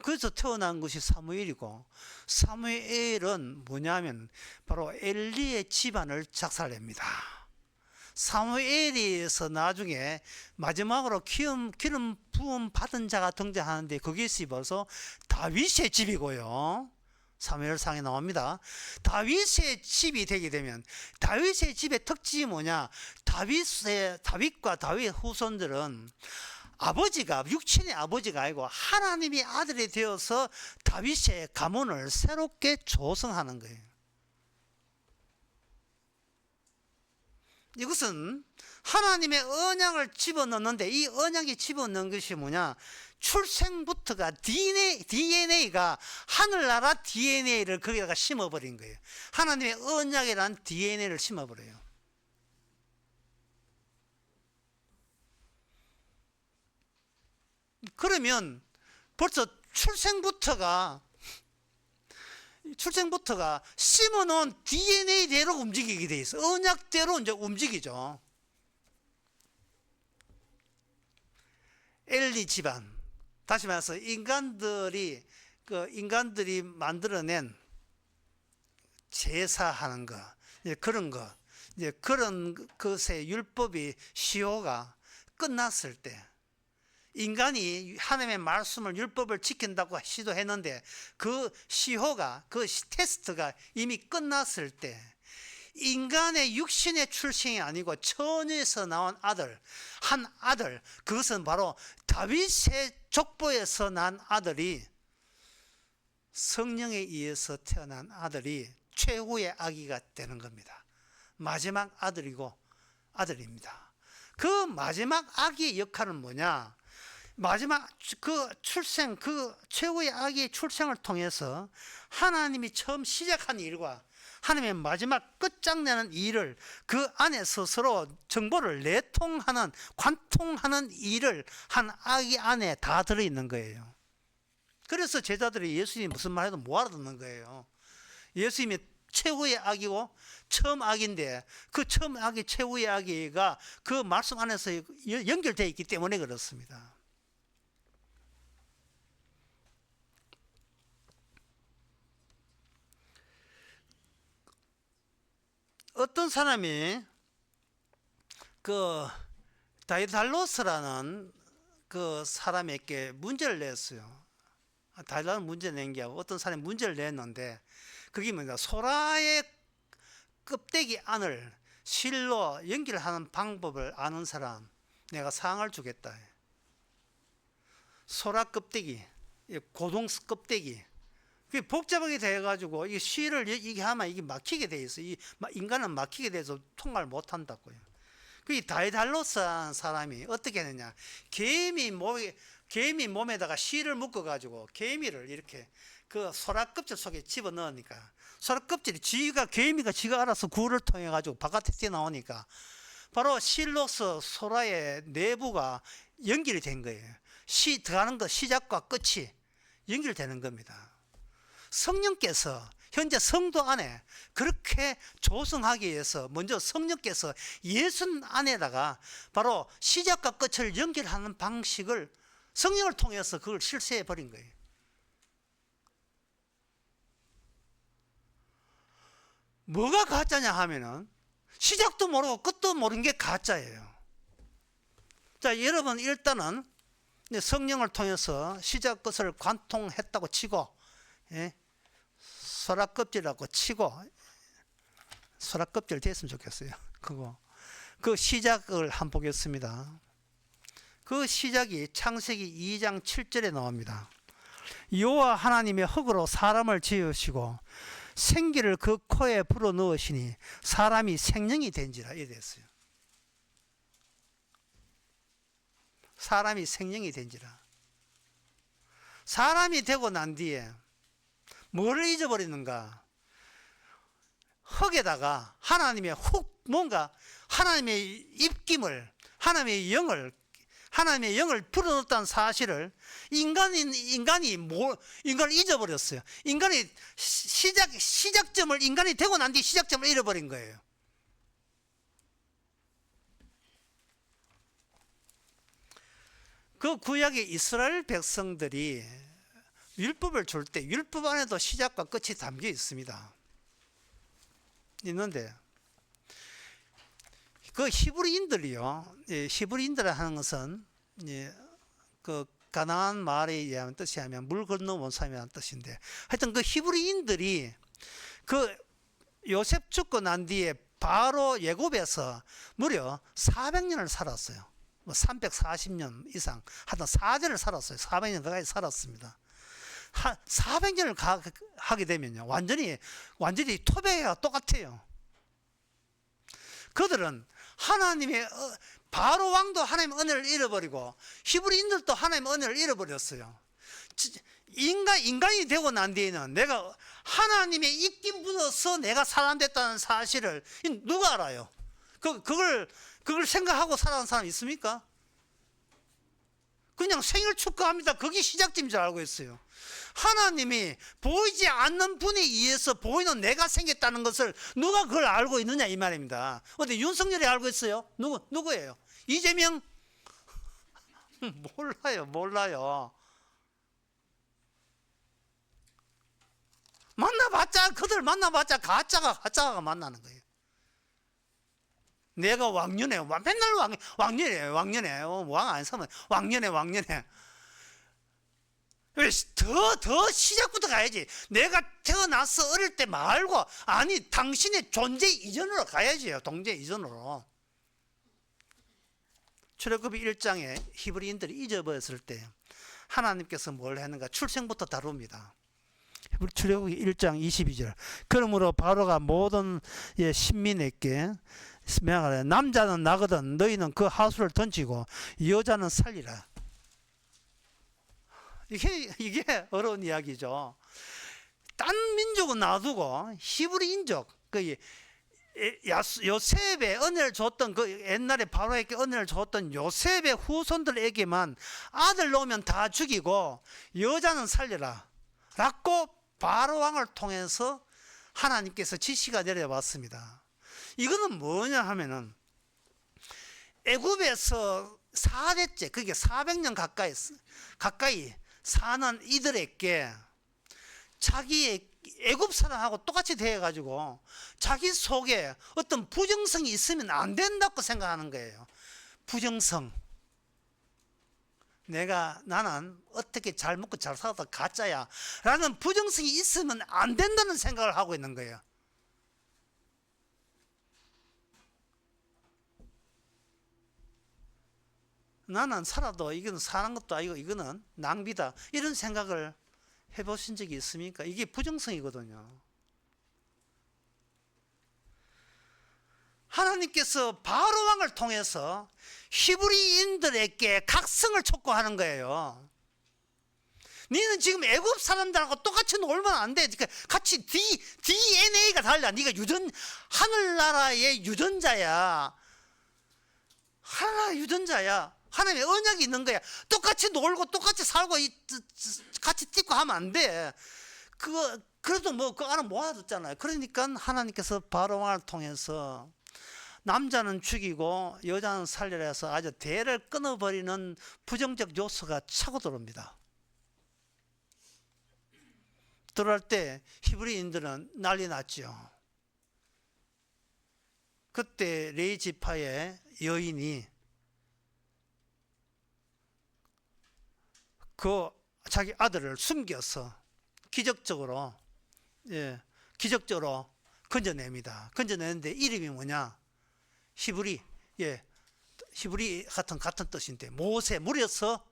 그래서 태어난 것이 사무엘이고, 사무엘은 뭐냐면 바로 엘리의 집안을 작살냅니다. 사무엘에서 나중에 마지막으로 기름 부음 받은 자가 등장하는데, 그것이 벌써 다윗의 집이고요. 사무엘상에 나옵니다. 다윗의 집이 되게 되면, 다윗의 집의 특징이 뭐냐? 다윗과 다윗 후손들은 아버지가 육신의 아버지가 아니고 하나님이 아들이 되어서 다윗의 가문을 새롭게 조성하는 거예요. 이것은 하나님의 언약을 집어넣는데, 이 언약이 집어넣는 것이 뭐냐? 출생부터가 DNA가 하늘나라 DNA를 거기다가 심어버린 거예요. 하나님의 언약이라는 DNA를 심어버려요. 그러면 벌써 출생부터가 심어놓은 DNA대로 움직이게 돼 있어. 언약대로 이제 움직이죠. 엘리 집안, 다시 말해서 인간들이 만들어낸 제사하는 거, 그런 것의 율법이 시효가 끝났을 때, 인간이 하나님의 말씀을 율법을 지킨다고 시도했는데 그 시효가, 그 테스트가 이미 끝났을 때, 인간의 육신의 출생이 아니고 처녀에서 나온 한 아들, 그것은 바로 다윗의 족보에서 난 아들이, 성령에 의해서 태어난 아들이 최후의 아기가 되는 겁니다. 마지막 아들입니다. 그 마지막 아기의 역할은 뭐냐? 마지막 그 최후의 아기의 출생을 통해서 하나님이 처음 시작한 일과 하나님의 마지막 끝장내는 일을, 그 안에 스스로 정보를 관통하는 일을 한 아기 안에 다 들어있는 거예요. 그래서 제자들이 예수님이 무슨 말 해도 못 알아듣는 거예요. 예수님이 최후의 아기고 처음 아기인데, 그 처음 아기, 최후의 아기가 그 말씀 안에서 연결되어 있기 때문에 그렇습니다. 어떤 사람이 그 다이달로스라는 그 사람에게 문제를 냈어요. 다이달로스 문제 낸 게 아니고 어떤 사람이 문제를 냈는데, 그게 뭐냐? 소라의 껍데기 안을 실로 연결하는 방법을 아는 사람, 내가 상을 주겠다. 소라 껍데기, 고동 껍데기, 그게 복잡하게 돼가지고 이 실을 이게 하면 이게 막히게 돼 있어. 인간은 막히게 돼서 통과를 못 한다고요. 그 다이달로스 사람이 어떻게 했느냐? 개미 몸에다가 실을 묶어가지고 개미를 이렇게 그 소라 껍질 속에 집어 넣으니까, 소라 껍질이 개미가 지가 알아서 굴을 통해 가지고 바깥에 튀어나오니까 바로 실로서 소라의 내부가 연결이 된 거예요. 들어가는 거 시작과 끝이 연결되는 겁니다. 성령께서 현재 성도 안에 그렇게 조성하기 위해서 먼저 성령께서 예수 안에다가 바로 시작과 끝을 연결하는 방식을 성령을 통해서 그걸 실시해 버린 거예요. 뭐가 가짜냐 하면은 시작도 모르고 끝도 모르는 게 가짜예요. 자, 여러분 일단은 성령을 통해서 시작 끝을 관통했다고 치고, 소라 껍질이라고 치고, 소라 껍질 됐으면 좋겠어요. 그 시작을 한번 보겠습니다. 그 시작이 창세기 2장 7절에 나옵니다. 여호와 하나님의 흙으로 사람을 지으시고 생기를 그 코에 불어 넣으시니 사람이 생명이 된지라. 이래 됐어요. 사람이 생명이 된지라. 사람이 되고 난 뒤에 뭐를 잊어버리는가? 흙에다가 하나님의 하나님의 입김을, 하나님의 영을 불어넣었다는 사실을 인간을 잊어버렸어요. 인간이 시작점을, 인간이 되고 난 뒤 시작점을 잃어버린 거예요. 그 구약의 이스라엘 백성들이 율법을 줄 때 율법 안에도 시작과 끝이 담겨 있는데 그 히브리인들이요, 히브리인들 하는 것은 그 가나안 말에 의한 뜻이 하면 물 건너온 사람이라는 뜻인데, 하여튼 그 히브리인들이 그 요셉 죽고 난 뒤에 바로 예굽에서 무려 400년을 살았어요. 340년 이상, 하여튼 4대를 살았어요. 400년 가까이 살았습니다. 400년을 하게 되면요, 완전히 토백이가 똑같아요. 그들은 하나님의 바로 왕도 하나님의 은혜를 잃어버리고 히브리인들도 하나님의 은혜를 잃어버렸어요. 인간이 되고 난 뒤에는 내가 하나님의 입김 묻어서 내가 사람 됐다는 사실을 누가 알아요? 그걸 생각하고 살아가는 사람 있습니까? 그냥 생일 축하합니다. 그게 시작점인 줄 알고 있어요. 하나님이 보이지 않는 분에 의해서 보이는 내가 생겼다는 것을 누가 그걸 알고 있느냐 이 말입니다. 어디 윤석열이 알고 있어요? 누구예요? 이재명? 몰라요. 그들 만나봤자 가짜가 만나는 거예요. 내가 왕년에 맨날 왕년에 왕 안 서면 왕년에 더 시작부터 가야지. 내가 태어나서 어릴 때 말고 아니 당신의 존재 이전으로 가야지요. 동재 이전으로. 출애굽기 1장에 히브리인들이 잊어버렸을 때 하나님께서 뭘 했는가 출생부터 다룹니다. 출애굽기 1장 22절. 그러므로 바로가 모든 신민에게 명하되 남자는 나거든 너희는 그 하수를 던지고 여자는 살리라. 이게 어려운 이야기죠. 딴 민족은 놔두고 히브리인족 요셉의 은혜를 줬던 옛날에 바로에게 은혜를 줬던 요셉의 후손들에게만 아들 놓으면 다 죽이고 여자는 살려라 라고 바로 왕을 통해서 하나님께서 지시가 내려왔습니다. 이거는 뭐냐 하면은 애굽에서 4대째 그게 400년 가까이 사는 이들에게 자기의 애굽 사람하고 똑같이 되어가지고 자기 속에 어떤 부정성이 있으면 안 된다고 생각하는 거예요. 부정성. 나는 어떻게 잘 먹고 잘 살아도 가짜야 라는 부정성이 있으면 안 된다는 생각을 하고 있는 거예요. 나는 살아도 이거는 사는 것도 아니고 이거는 낭비다 이런 생각을 해보신 적이 있습니까? 이게 부정성이거든요. 하나님께서 바로 왕을 통해서 히브리인들에게 각성을 촉구하는 거예요. 너는 지금 애굽 사람들하고 똑같이 놀면 안 돼. 그러니까 같이 DNA가 달라. 네가 하늘나라의 유전자야. 하나님의 언약이 있는 거야. 똑같이 놀고 똑같이 살고 같이 뛰고 하면 안 돼. 그래도 그 안에 모아뒀잖아요. 그러니까 하나님께서 바로 왕을 통해서 남자는 죽이고 여자는 살리라 해서 아주 대를 끊어버리는 부정적 요소가 차고 들어옵니다. 들어올 때 히브리인들은 난리 났죠. 그때 레위 지파의 여인이 자기 아들을 숨겨서 기적적으로 건져냅니다. 건져내는데 이름이 뭐냐? 히브리 같은 뜻인데 물에서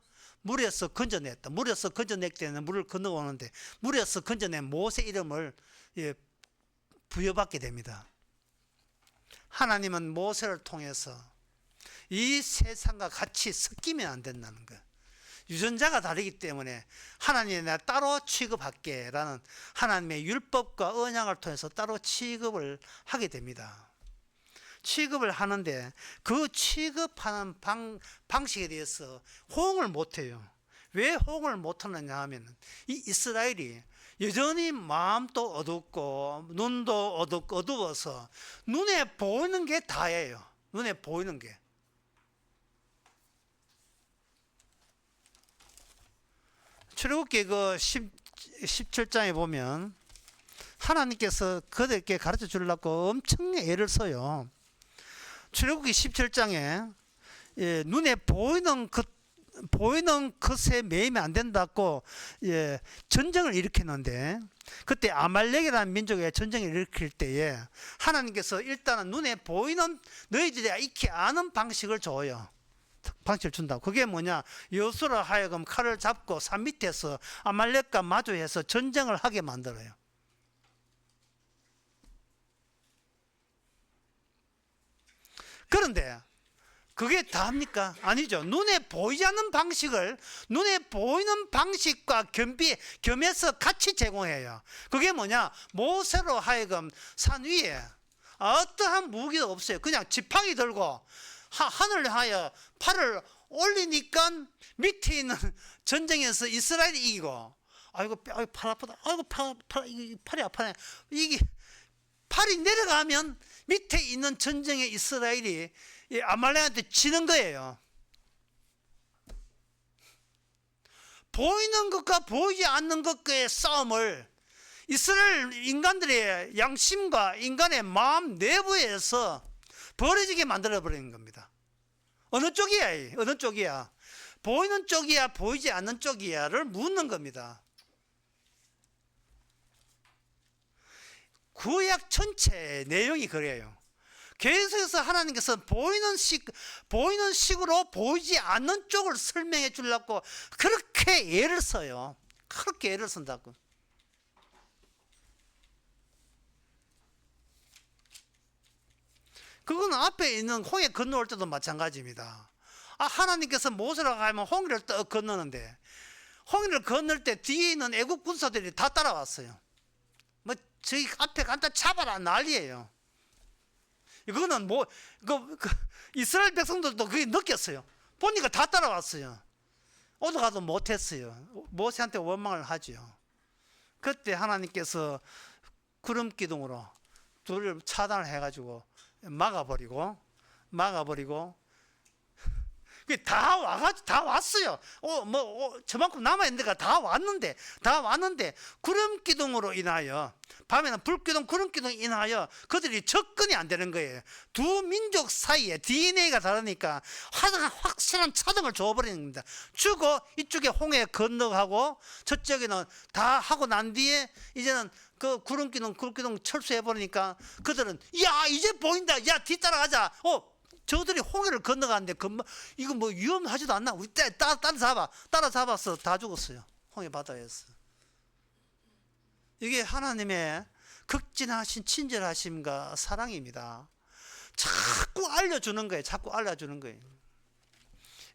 건져냈다. 물에서 건져낼 때는 물을 건너오는데 물에서 건져낸 모세 이름을 부여받게 됩니다. 하나님은 모세를 통해서 이 세상과 같이 섞이면 안 된다는 거예요. 유전자가 다르기 때문에 하나님이 내가 따로 취급할게 라는 하나님의 율법과 언약을 통해서 따로 취급을 하게 됩니다. 취급을 하는데 그 취급하는 방식에 대해서 호응을 못해요. 왜 호응을 못하느냐 하면 이 이스라엘이 여전히 마음도 어둡고 눈도 어두워서 눈에 보이는 게 다예요. 눈에 보이는 게. 출애굽기 17장에 보면 하나님께서 그들에게 가르쳐 주려고 엄청 애를 써요. 출애굽기 17장에 눈에 보이는 것에 매이면 안 된다고 전쟁을 일으켰는데 그때 아말렉이라는 민족에 전쟁을 일으킬 때에 하나님께서 일단은 눈에 보이는 너희들이 익히 아는 방식을 줘요. 방식을 준다고. 그게 뭐냐? 여호수아로 하여금 칼을 잡고 산 밑에서 아말렉과 마주해서 전쟁을 하게 만들어요. 그런데 그게 다합니까? 아니죠. 눈에 보이지 않는 방식을 눈에 보이는 방식과 겸해서 같이 제공해요. 그게 뭐냐? 모세로 하여금 산 위에 어떠한 무기도 없어요. 그냥 지팡이 들고 하늘을 향하여 팔을 올리니까 밑에 있는 전쟁에서 이스라엘이 이기고, 아이고 팔 아프다, 아이고 팔이 아파네. 이게 팔이 내려가면 밑에 있는 전쟁의 이스라엘이 아말렉한테 지는 거예요. 보이는 것과 보이지 않는 것과의 싸움을 이스라엘 인간들의 양심과 인간의 마음 내부에서 벌어지게 만들어버리는 겁니다. 어느 쪽이야? 어느 쪽이야? 보이는 쪽이야? 보이지 않는 쪽이야?를 묻는 겁니다. 구약 전체 내용이 그래요. 계속해서 하나님께서 보이는 식으로 보이지 않는 쪽을 설명해 주려고 그렇게 예를 써요. 그렇게 예를 쓴다고. 그건 앞에 있는 홍해 건너올 때도 마찬가지입니다. 하나님께서 모세로 가면 홍해를 떡 건너는데, 홍해를 건널 때 뒤에 있는 애국 군사들이 다 따라왔어요. 뭐 저기 앞에 간다 잡아라 난리예요. 이거는 이스라엘 백성들도 그게 느꼈어요. 보니까 다 따라왔어요. 오도 가도 못했어요. 모세한테 원망을 하죠. 그때 하나님께서 구름 기둥으로 둘을 차단을 해가지고 막아버리고 다 와가지고 다 왔어요. 저만큼 남아있는 데가 다 왔는데 구름 기둥으로 인하여, 밤에는 불기둥 구름 기둥 인하여 그들이 접근이 안 되는 거예요. 두 민족 사이에 DNA가 다르니까 확실한 차등을 줘버리는 겁니다. 주고 이쪽에 홍해 건너가고 저쪽에는 다 하고 난 뒤에 이제는 그 구름 기둥 철수해 버리니까 그들은 야 이제 보인다, 야 뒤따라가자. 저들이 홍해를 건너가는데 이거 뭐 위험하지도 않나? 우리 따라 잡아서 다 죽었어요. 홍해 바다에서. 이게 하나님의 극진하신 친절하심과 사랑입니다. 자꾸 알려주는 거예요.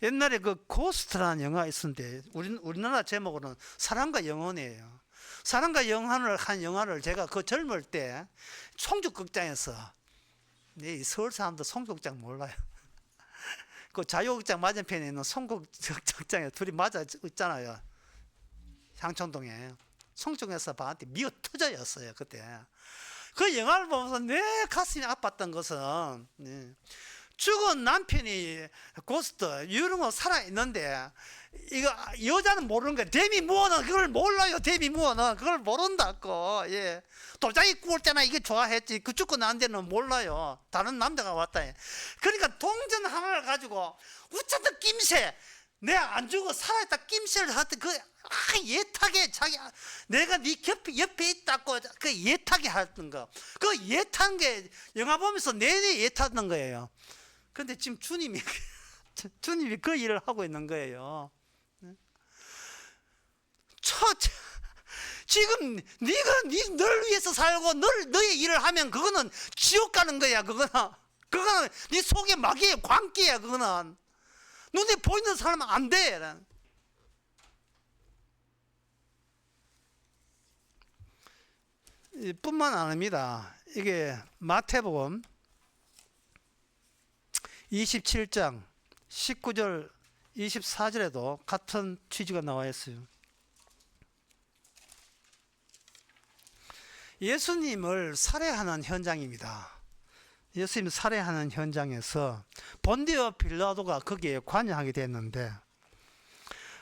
옛날에 그 고스트라는 영화 있었는데 우리나라 제목으로는 사랑과 영혼이에요. 사랑과 영혼을 한 영화를 제가 그 젊을 때 송죽극장에서, 서울 사람들 송극장 몰라요. 그 자유극장 맞은편에 있는 송극장에 둘이 맞아 있잖아요. 향촌동에. 송중에서 봤는데 미어 터져였어요 그때. 그 영화를 보면서 내 가슴이 아팠던 것은, 죽은 남편이 고스트 유령으로 살아있는데 이거 여자는 모르는 거야. 데미 무어는 그걸 몰라요. 데미 무어는 그걸 모른다고. 도자기 구울 때나 이게 좋아했지, 그 죽고 난 데는 몰라요. 다른 남자가 왔다. 그러니까 동전 하나를 가지고 어쨌든 낌새, 내가 안 죽어 살아있다 낌새를 하던 예타게 내가 네 옆에 있다고 그 예타게 했던 거. 그 예탄 게 영화 보면서 내내 예탔던 거예요. 근데 지금 주님이 그 일을 하고 있는 거예요. 지금 네가 널 위해서 살고 너의 일을 하면 그거는 지옥 가는 거야. 그거는 네 속에 마귀의 광기야. 그거는 눈에 보이는 사람은 안 돼. 뿐만 아닙니다. 이게 마태복음 27장 19절 24절에도 같은 취지가 나와 있어요. 예수님을 살해하는 현장입니다. 예수님 살해하는 현장에서 본디오 빌라도가 거기에 관여하게 됐는데,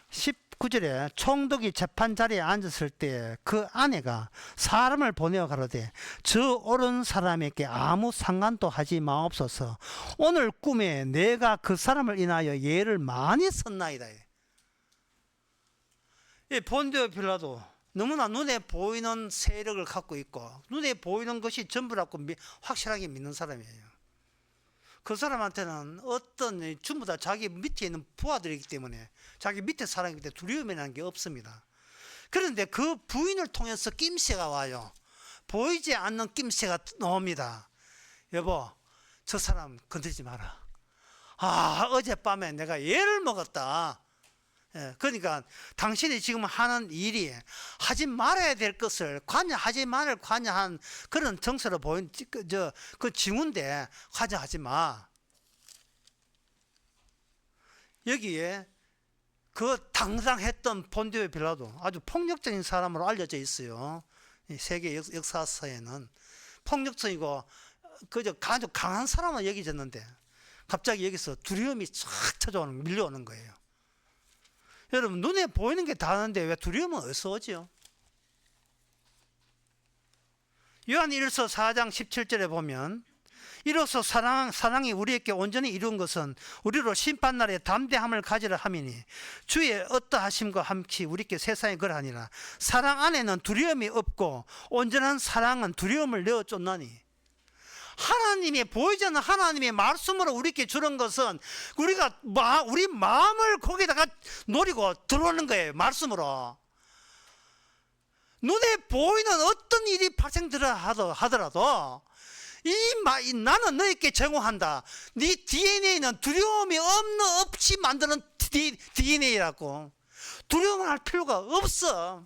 19절에 총독이 재판 자리에 앉았을 때 그 아내가 사람을 보내어 가로되 저 옳은 사람에게 아무 상관도 하지 마옵소서. 오늘 꿈에 내가 그 사람을 인하여 예를 많이 썼나이다. 본디오 빌라도 너무나 눈에 보이는 세력을 갖고 있고 눈에 보이는 것이 전부라고 확실하게 믿는 사람이에요. 그 사람한테는 전부 다 자기 밑에 있는 부하들이기 때문에 자기 밑에 사람이기 때문에 두려움이라는 게 없습니다. 그런데 그 부인을 통해서 낌새가 와요. 보이지 않는 낌새가 나옵니다. 여보, 저 사람 건드리지 마라. 아, 어젯밤에 내가 얘를 먹었다. 예, 그러니까 당신이 지금 하는 일이 하지 말아야 될 것을 관여하지 말을 관여한 그런 정서로 보인 그 징후인데 관여하지 마. 여기에 그 당당했던 본디오 빌라도 아주 폭력적인 사람으로 알려져 있어요. 이 세계 역사서에는 폭력적이고 그저 아주 강한 사람으로 여겨졌는데 갑자기 여기서 두려움이 쫙 찾아오는 밀려오는 거예요. 여러분 눈에 보이는 게 다른데 왜 두려움은 어디서 오죠? 요한 1서 4장 17절에 보면 이로써 사랑이 우리에게 온전히 이룬 것은 우리로 심판날에 담대함을 가지라 함이니 주의 어떠하심과 함께 우리께 세상에 그러하니라. 사랑 안에는 두려움이 없고 온전한 사랑은 두려움을 내어 쫓나니. 하나님이 보이지 않는 하나님의 말씀으로 우리께 주는 것은 우리가 우리 마음을 거기다가 노리고 들어오는 거예요. 말씀으로. 눈에 보이는 어떤 일이 발생되라 하더라도 나는 너에게 제공한다. 네 DNA는 두려움이 없이 만드는 DNA라고. 두려움할 필요가 없어.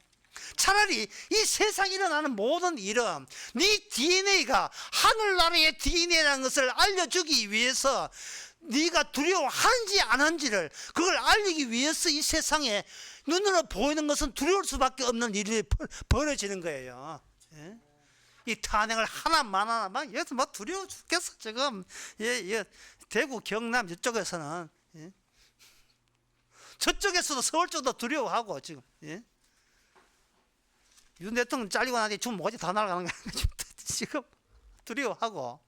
차라리 이 세상에 일어나는 모든 일은 네 DNA가 하늘나라의 DNA라는 것을 알려주기 위해서 네가 두려워하는지 안 하는지를 그걸 알리기 위해서 이 세상에 눈으로 보이는 것은 두려울 수밖에 없는 일이 벌어지는 거예요. 예? 이 탄핵을 하나만 여기서 막 두려워 죽겠어 지금. 예, 대구 경남 이쪽에서는 예? 저쪽에서도 서울 쪽도 두려워하고 지금. 예? 윤 대통령 잘리고 나니 지금 뭐지 다 날아가는 거 지금 두려워하고.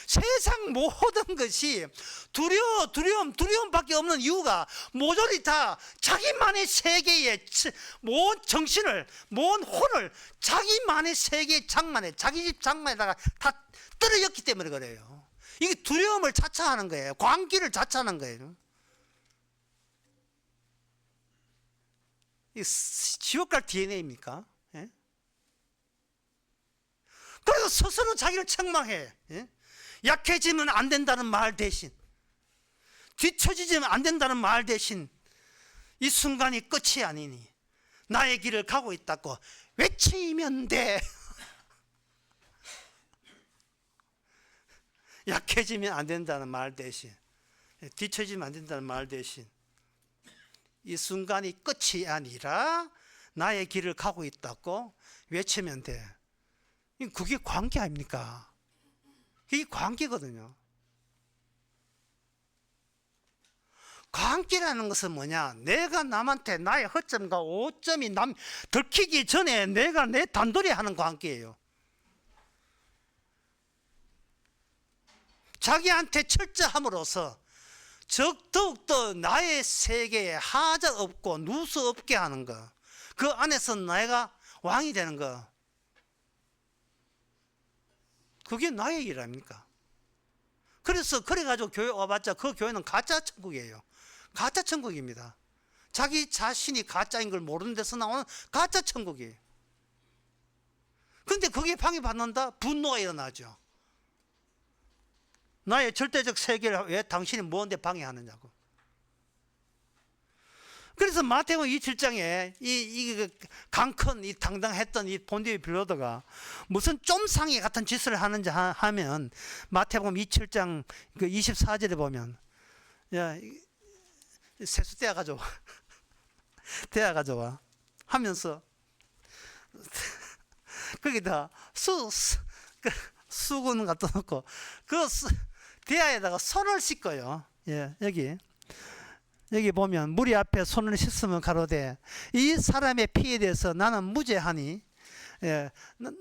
세상 모든 것이 두려움밖에 없는 이유가 모조리 다 자기만의 세계에 모은 정신을, 모은 혼을 자기만의 세계 장만에, 자기 집 장만에다가 다 떨어졌기 때문에 그래요. 이게 두려움을 자처하는 거예요. 광기를 자처하는 거예요. 이게 지옥갈 DNA입니까? 예? 그래서 스스로 자기를 책망해. 예? 약해지면 안 된다는 말 대신, 뒤처지면 안 된다는 말 대신 이 순간이 끝이 아니니 나의 길을 가고 있다고 외치면 돼. 약해지면 안 된다는 말 대신, 뒤처지면 안 된다는 말 대신 이 순간이 끝이 아니라 나의 길을 가고 있다고 외치면 돼. 그게 관계 아닙니까? 이게 관계거든요. 관계라는 것은 뭐냐? 내가 남한테 나의 허점과 오점이 들키기 전에 내가 내 단돌이 하는 관계예요. 자기한테 철저함으로써 더욱더 나의 세계에 하자 없고 누수 없게 하는 거. 그 안에서 내가 왕이 되는 거. 그게 나의 일 아닙니까? 그래가지고 교회 와봤자 그 교회는 가짜 천국이에요. 가짜 천국입니다. 자기 자신이 가짜인 걸 모르는 데서 나오는 가짜 천국이에요. 그런데 거기에 방해받는다? 분노가 일어나죠. 나의 절대적 세계를 왜 당신이 뭔데 방해하느냐고. 그래서 마태복음 27장에 이 강큰 이 당당했던 이 본디오 빌라도가 무슨 쫌상이 같은 짓을 하는지 하면 마태복음 27장 그 24절에 보면, 야 세수 떼어 가져와 떼어 가져와 하면서 거기다 수건 갖다 놓고 그 대야에다가 손을 씻고요. 예, 여기 보면 무리 앞에 손을 씻으면 가로되 이 사람의 피에 대해서 나는 무죄하니, 예,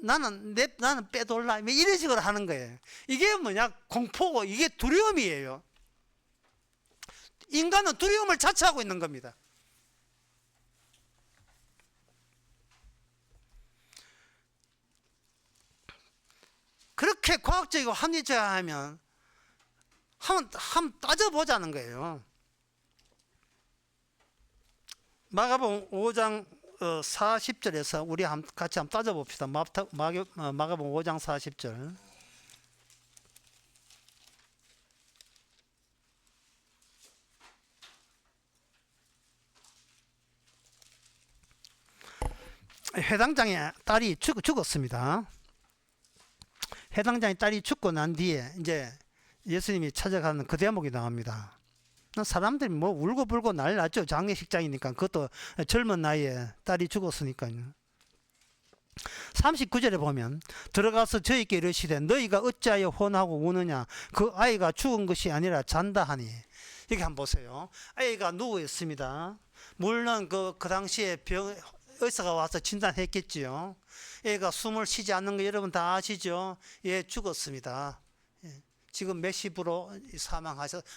나는 빼돌라, 이런 식으로 하는 거예요. 이게 뭐냐? 공포고 이게 두려움이에요. 인간은 두려움을 자처하고 있는 겁니다. 그렇게 과학적이고 합리적하면 한번 따져보자는 거예요. 마가복음 5장 40절에서 우리 같이 한번 따져봅시다. 마가복음 5장 40절. 회당장의 딸이 죽었습니다. 회당장의 딸이 죽고 난 뒤에 이제 예수님이 찾아가는 그 대목이 나옵니다. 사람들이 뭐 울고불고 난리 났죠. 장례식장이니까. 그것도 젊은 나이에 딸이 죽었으니까요. 39절에 보면 들어가서 저희께 이르시되 너희가 어찌하여 혼하고 우느냐 그 아이가 죽은 것이 아니라 잔다 하니. 여기 한번 보세요. 아이가 누워 있습니다. 물론 그 당시에 의사가 와서 진단했겠지요. 애가 숨을 쉬지 않는 거 여러분 다 아시죠? 예, 죽었습니다. 예, 지금 메시브로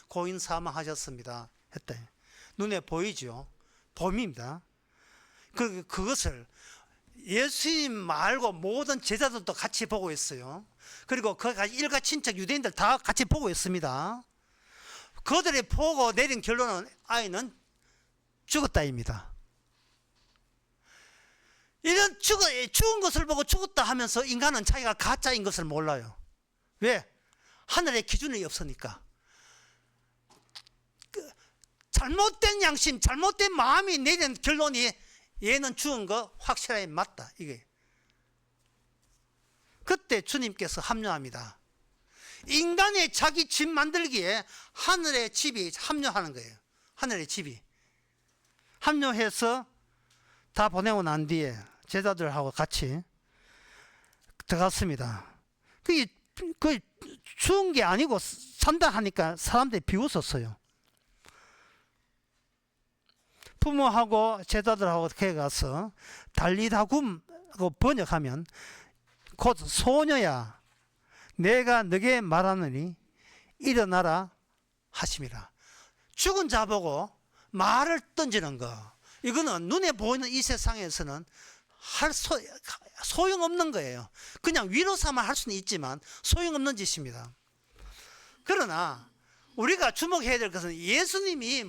고인 사망하셨습니다. 했대. 눈에 보이죠? 봄입니다. 그것을 예수님 말고 모든 제자들도 같이 보고 있어요. 그리고 그 일가 친척 유대인들 다 같이 보고 있습니다. 그들이 보고 내린 결론은 아이는 죽었다입니다. 이런 죽은 것을 보고 죽었다 하면서 인간은 자기가 가짜인 것을 몰라요. 왜? 하늘의 기준이 없으니까. 잘못된 양심, 잘못된 마음이 내린 결론이 얘는 죽은 거 확실하게 맞다. 이게. 그때 주님께서 합류합니다. 인간의 자기 집 만들기에 하늘의 집이 합류하는 거예요. 하늘의 집이. 합류해서 다 보내고 난 뒤에 제자들하고 같이 들어갔습니다. 그 죽은 게 아니고 산다 하니까 사람들이 비웃었어요. 부모하고 제자들하고 이렇게 가서 달리다굼하고 번역하면 곧 소녀야 내가 너게 말하느니 일어나라 하심이라. 죽은 자 보고 말을 던지는 거, 이거는 눈에 보이는 이 세상에서는 소용없는 거예요. 그냥 위로삼아 할 수는 있지만 소용없는 짓입니다. 그러나 우리가 주목해야 될 것은 예수님이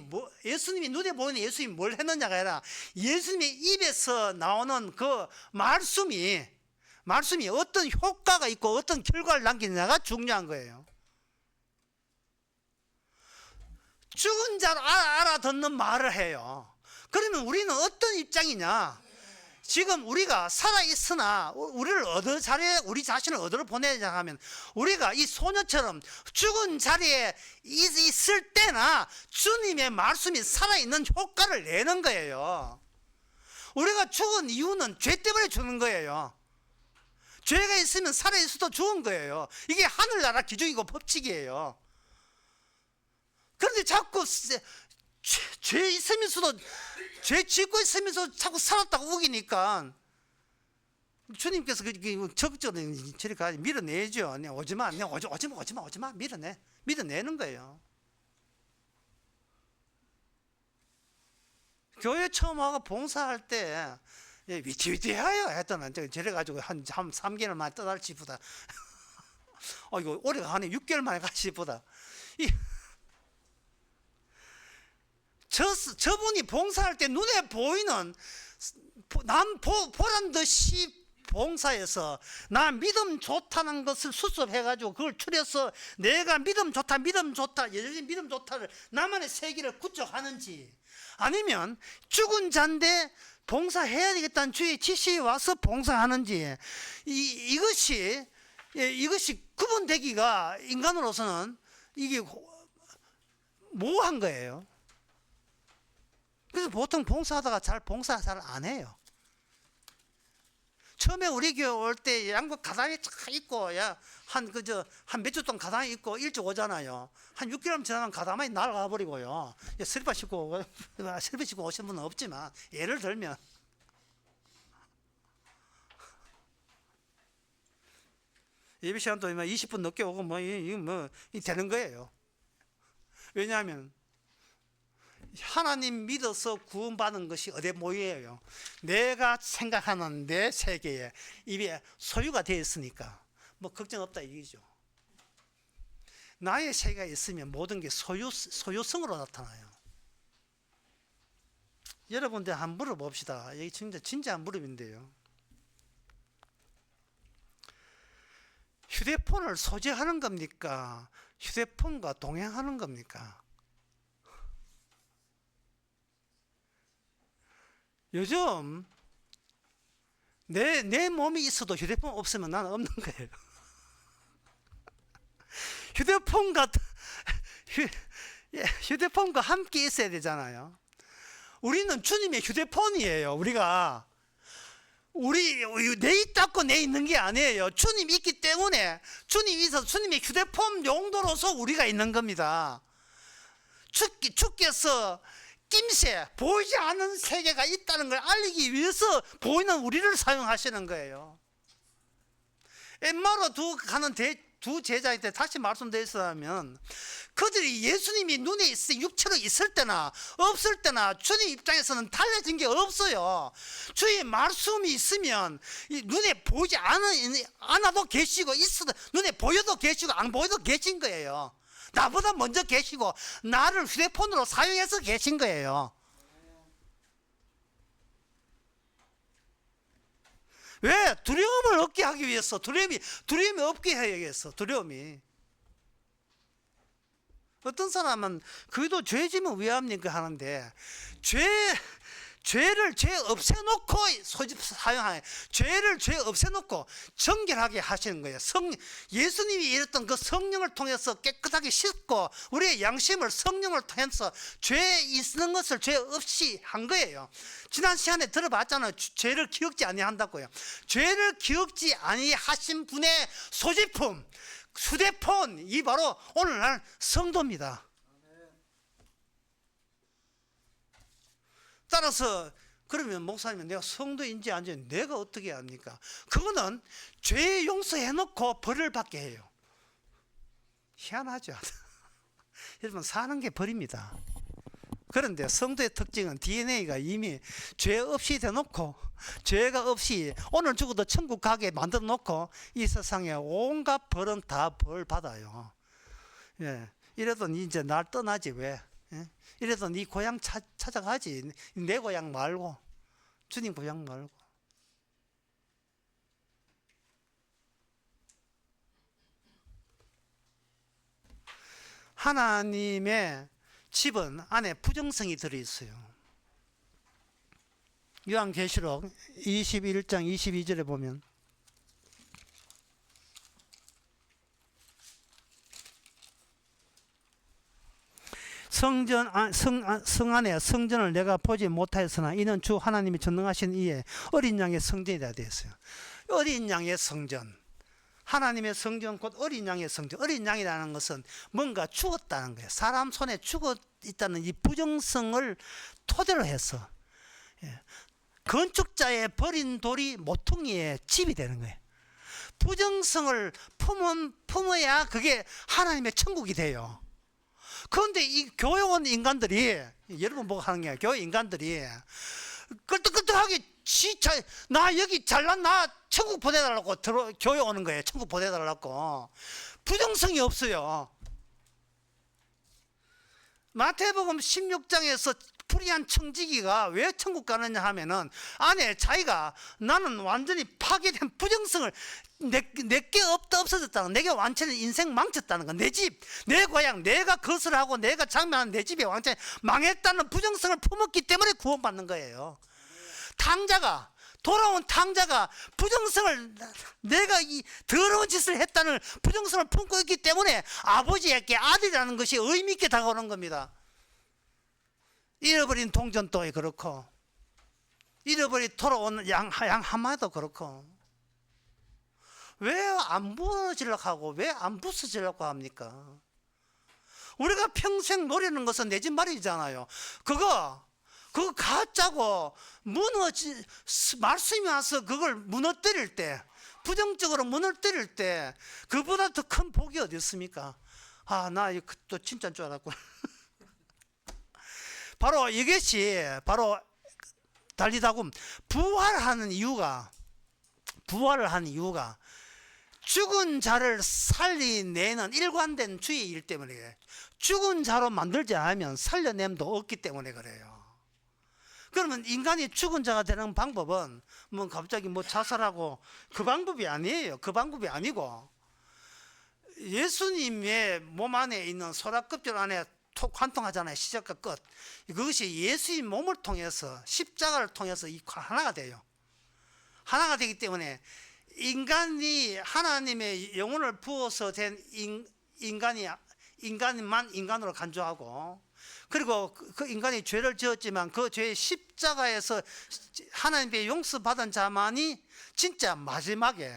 눈에 보이는 예수님이 뭘 했느냐가 아니라 예수님의 입에서 나오는 그 말씀이 어떤 효과가 있고 어떤 결과를 남기느냐가 중요한 거예요. 죽은 자로 알아듣는 말을 해요. 그러면 우리는 어떤 입장이냐? 지금 우리가 살아있으나 우리 자신을 어디로 보내자 하면 우리가 이 소녀처럼 죽은 자리에 있을 때나 주님의 말씀이 살아있는 효과를 내는 거예요. 우리가 죽은 이유는 죄 때문에 죽는 거예요. 죄가 있으면 살아있어도 죽은 거예요. 이게 하늘나라 기준이고 법칙이에요. 그런데 자꾸 죄 있으면서도 죄 짓고 있으면서 자꾸 살았다고 우기니까 주님께서 적극적으로 저리 가 밀어내죠. 오지마 밀어내는 거예요. 교회 처음 와서 봉사할 때 위태위태해요 했더니 저래 가지고 한 3개월 만에 떠날지보다 이거 오래 가네 6개월 만에 가시보다 저분이 봉사할 때 눈에 보이는 남 보란 듯이 봉사해서 나 믿음 좋다는 것을 수습해가지고 그걸 추려서 내가 믿음 좋다 여전히 믿음 좋다를 나만의 세계를 구축하는지, 아니면 죽은 자인데 봉사해야 되겠다는 주의 지시에 와서 봉사하는지, 이것이 구분되기가 인간으로서는 이게 모호한 거예요. 그래서 보통 봉사하다가 봉사 잘 안 해요. 처음에 우리 교회 올 때 양복 가방에 쫙 입고 한 몇 주 동안 가방에 입고 일찍 오잖아요. 한 6개월 지나면 가방이 날아가 버리고요. 슬리퍼 신고 오신 분은 없지만 예를 들면 예배 시간도 20분 늦게 오고 되는 거예요. 왜냐하면 하나님 믿어서 구원받은 것이 어디에 모여요? 내가 생각하는 내 세계에 입에 소유가 되어 있으니까 걱정 없다 이기죠. 나의 세계가 있으면 모든 게 소유성으로 나타나요. 여러분들 한번 물어봅시다. 이게 진짜 물음인데요. 휴대폰을 소지하는 겁니까? 휴대폰과 동행하는 겁니까? 요즘 내 몸이 있어도 휴대폰 없으면 나는 없는 거예요. 휴대폰과 함께 있어야 되잖아요. 우리는 주님의 휴대폰이에요. 우리가 내 있다고 내 있는 게 아니에요. 주님 있기 때문에 주님이 있어서 주님의 휴대폰 용도로서 우리가 있는 겁니다. 주께서 김새 보이지 않는 세계가 있다는 걸 알리기 위해서 보이는 우리를 사용하시는 거예요. 엠마오로 가는 두 제자한테 다시 말씀드리자면 그들이 예수님이 눈에 육체로 있을 때나 없을 때나 주님 입장에서는 달라진 게 없어요. 주의 말씀이 있으면 눈에 보이지 않아도 계시고 있어도 눈에 보여도 계시고 안 보여도 계신 거예요. 나보다 먼저 계시고 나를 휴대폰으로 사용해서 계신 거예요. 왜? 두려움을 없게 하기 위해서. 두려움이 없게 해야겠어. 두려움이. 어떤 사람은 그래도 죄 지면 왜 합니까 하는데 죄를 죄 없애놓고 사용하는 죄를 죄 없애놓고 정결하게 하시는 거예요. 예수님이 이랬던 그 성령을 통해서 깨끗하게 씻고 우리의 양심을 성령을 통해서 죄 있는 것을 죄 없이 한 거예요. 지난 시간에 들어봤잖아요. 죄를 기억지 아니한다고요. 죄를 기억지 아니하신 분의 소지품 휴대폰이 바로 오늘날 성도입니다. 따라서 그러면 목사님은 내가 성도인지 아닌지 내가 어떻게 합니까? 그거는 죄 용서해놓고 벌을 받게 해요. 희한하죠. 여러분 사는 게 벌입니다. 그런데 성도의 특징은 DNA가 이미 죄 없이 대놓고 죄가 없이 오늘 죽어도 천국 가게 만들어 놓고 이 세상에 온갖 벌은 다 벌 받아요. 예. 이래도 이제 날 떠나지 왜? 예? 이래도 네 고향 찾아가지. 내 고향 말고 주님 고향 말고. 하나님의 집은 안에 부정성이 들어있어요. 요한계시록 21장 22절에 보면 성 안에 성전을 내가 보지 못하였으나 이는 주 하나님이 전능하신 이에 어린 양의 성전이라 되어 있어요. 어린 양의 성전, 하나님의 성전 곧 어린 양의 성전. 어린 양이라는 것은 뭔가 죽었다는 거예요. 사람 손에 죽어 있다는 이 부정성을 토대로 해서 건축자의 버린 돌이 모퉁이의 집이 되는 거예요. 부정성을 품어야 그게 하나님의 천국이 돼요. 그런데 이 교회 온 인간들이, 여러분 보고 하는 게 교회 인간들이 끌떡끌떡하게 나 여기 잘난 나 천국 보내달라고 교회 오는 거예요. 천국 보내달라고. 부정성이 없어요. 마태복음 16장에서 불의한 청지기가 왜 천국 가느냐 하면은 안에 자기가 나는 완전히 파괴된 부정성을 내게 없어졌다는, 내게 완전히 인생 망쳤다는 거, 내 집, 내 고향, 내가 거슬하고 내가 장명한 내 집이 완전히 망했다는 부정성을 품었기 때문에 구원받는 거예요. 돌아온 탕자가 부정성을, 내가 이 더러운 짓을 했다는 부정성을 품고 있기 때문에 아버지에게 아들이라는 것이 의미 있게 다가오는 겁니다. 잃어버린 동전도 그렇고 잃어버린 돌아온 양 한 마리도 그렇고 왜 안 부러지려고 하고 왜 안 부서지려고 합니까? 우리가 평생 노리는 것은 내 집 마련이잖아요. 그거 가짜고 말씀이 와서 그걸 무너뜨릴 때, 부정적으로 무너뜨릴 때 그보다 더 큰 복이 어디 있습니까? 나 이거 또 진짜인 줄 알았고. 바로 이것이 바로 달리다금 부활하는 이유가 죽은 자를 살리내는 일관된 주의 일 때문에, 죽은 자로 만들지 않으면 살려냄도 없기 때문에 그래요. 그러면 인간이 죽은 자가 되는 방법은 갑자기 자살하고 그 방법이 아니에요. 그 방법이 아니고 예수님의 몸 안에 있는 소라껍질 안에 관통하잖아요. 시작과 끝. 그것이 예수의 몸을 통해서 십자가를 통해서 하나가 돼요. 하나가 되기 때문에 인간이 하나님의 영혼을 부어서 된 인간만 인간으로 간주하고, 그리고 그 인간이 죄를 지었지만 그 죄의 십자가에서 하나님의 용서받은 자만이 진짜 마지막에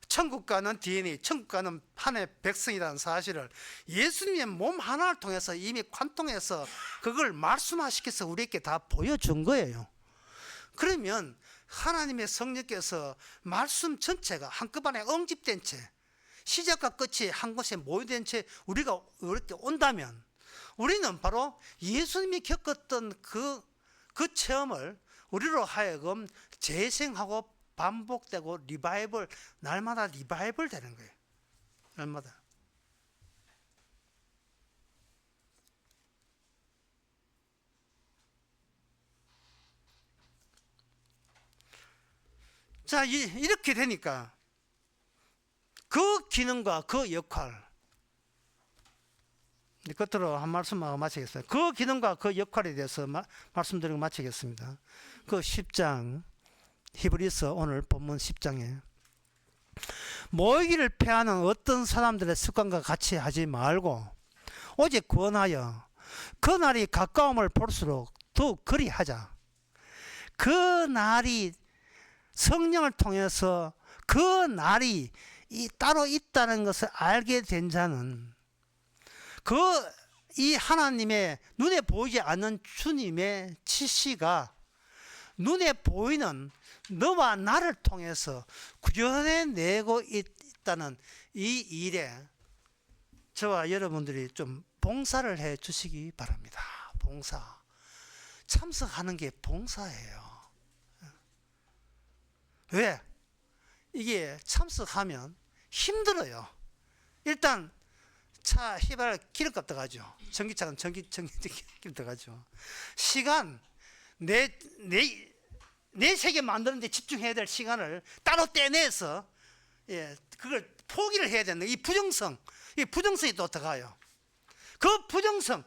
천국 가는 DNA, 천국 가는 하나님의 백성이라는 사실을 예수님의 몸 하나를 통해서 이미 관통해서 그걸 말씀화시켜서 우리에게 다 보여준 거예요. 그러면 하나님의 성령께서 말씀 전체가 한꺼번에 응집된 채, 시작과 끝이 한 곳에 모여된 채 우리가 이렇게 온다면, 우리는 바로 예수님이 겪었던 그 체험을 우리로 하여금 재생하고 반복되고 리바이벌, 날마다 리바이벌 되는 거예요. 날마다. 자, 이렇게 되니까 그 기능과 그 역할, 끝으로 한 말씀하고 마치겠습니다. 그 기능과 그 역할에 대해서 말씀드리고 마치겠습니다. 그 10장, 히브리서 오늘 본문 10장에 모이기를 패하는 어떤 사람들의 습관과 같이 하지 말고 오직 권하여 그 날이 가까움을 볼수록 더욱 그리하자. 그 날이 성령을 통해서 그 날이 따로 있다는 것을 알게 된 자는 이 하나님의 눈에 보이지 않는 주님의 지시가 눈에 보이는 너와 나를 통해서 구현해내고 있다는 이 일에 저와 여러분들이 좀 봉사를 해 주시기 바랍니다. 봉사. 참석하는 게 봉사예요. 왜? 이게 참석하면 힘들어요. 일단 차 휘발 기름값 들어가죠. 전기차는 전기 기름 들어가죠. 시간, 내 세계 만드는데 집중해야 될 시간을 따로 떼내서 그걸 포기를 해야 되는 이 부정성이 또 들어가요. 그 부정성,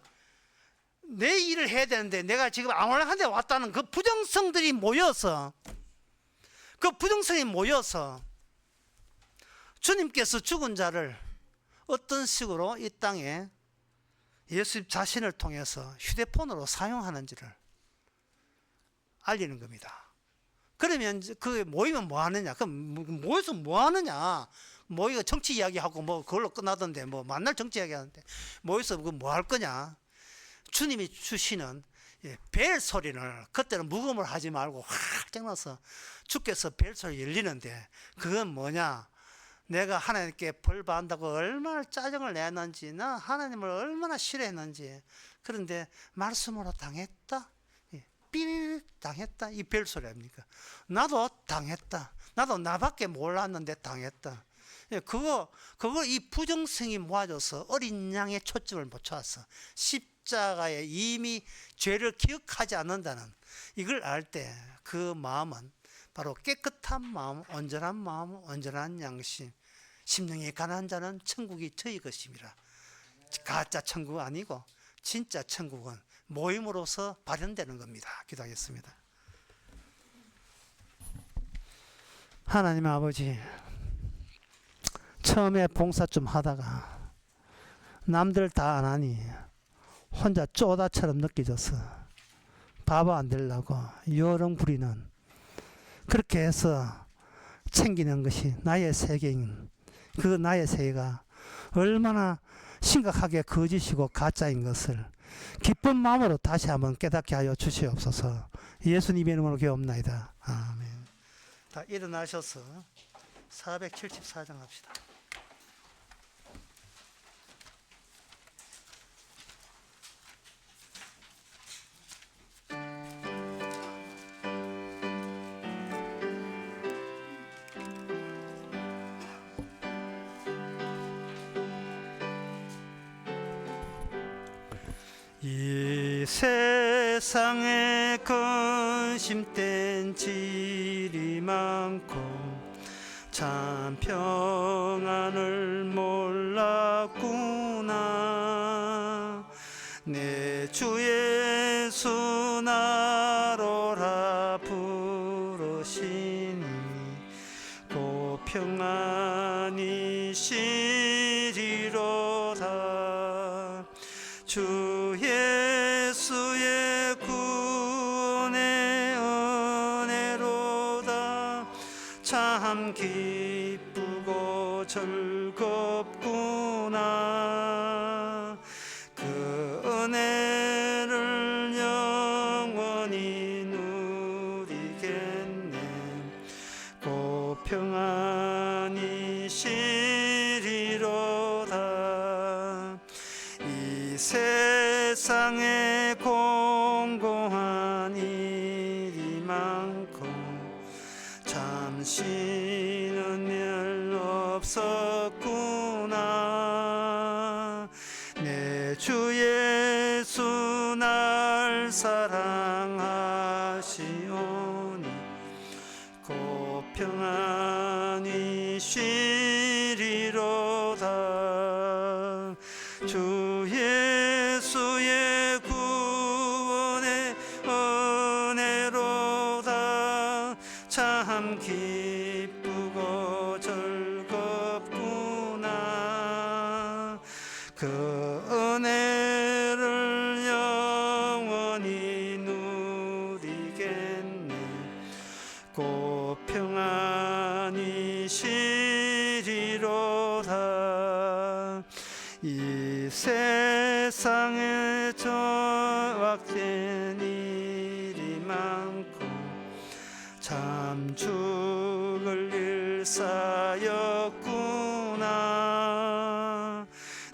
내 일을 해야 되는데 내가 지금 아무런 데 왔다는 그 부정성들이 모여서 주님께서 죽은 자를 어떤 식으로 이 땅에 예수 자신을 통해서 휴대폰으로 사용하는지를 알리는 겁니다. 그러면 그 모이면 뭐 하느냐? 그럼 모여서 뭐 하느냐? 모이가 정치 이야기하고 뭐 그걸로 끝나던데, 뭐 만날 정치 이야기하는데 모여서 뭐 할 거냐? 주님이 주시는 벨 소리를, 그때는 무금을 하지 말고 확 땡나서 주께서 벨 소리 열리는데, 그건 뭐냐? 내가 하나님께 벌 받는다고 얼마나 짜증을 냈는지, 나 하나님을 얼마나 싫어했는지, 그런데 말씀으로 당했다, 삐 당했다, 이 벨 소리 아닙니까? 나도 당했다, 나도 나밖에 몰랐는데 당했다. 그거 이 부정성이 모아져서 어린 양의 초점을 못 찾았어. 십자가에 이미 죄를 기억하지 않는다는 이걸 알 때 그 마음은 바로 깨끗한 마음, 온전한 양심, 심령이 가난한 자는 천국이 저희 것임이라. 가짜 천국 아니고 진짜 천국은 모임으로서 발현되는 겁니다. 기도하겠습니다. 하나님 아버지, 처음에 봉사 좀 하다가 남들 다 안 하니 혼자 쪼다처럼 느껴져서 바보 안 되려고 요령 부리는, 그렇게 해서 챙기는 것이 나의 세계인, 그 나의 세계가 얼마나 심각하게 거짓이고 가짜인 것을 기쁜 마음으로 다시 한번 깨닫게 하여 주시옵소서. 예수님의 이름으로 기도합나이다. 아멘. 다 일어나셔서 474장 합시다. 이 세상에 근심된 질이 많고 참 평안을 몰랐구나. 내 주 예수 나로라 부르시니 평안히 쉬리로다. 주 예수의 구원의 은혜로다. 참 기쁘고 즐겁구나. 그 은혜를 영원히 누리겠네. 곧 평안히 쉬리로다. 이 세상에 공공한 일이 많고 잠시는 일 없었구나. 내 주 예수 날 사랑하시오니 곧 평안히 쉬리로다. 주 예수의 구원의 은혜로다. 참 기쁘고 즐겁구나. 그 은혜를 영원히 누리겠네. 곧 평안히 쉬리로다. 이 세상에 조악된 일이 많고 참 죽을 일사였구나.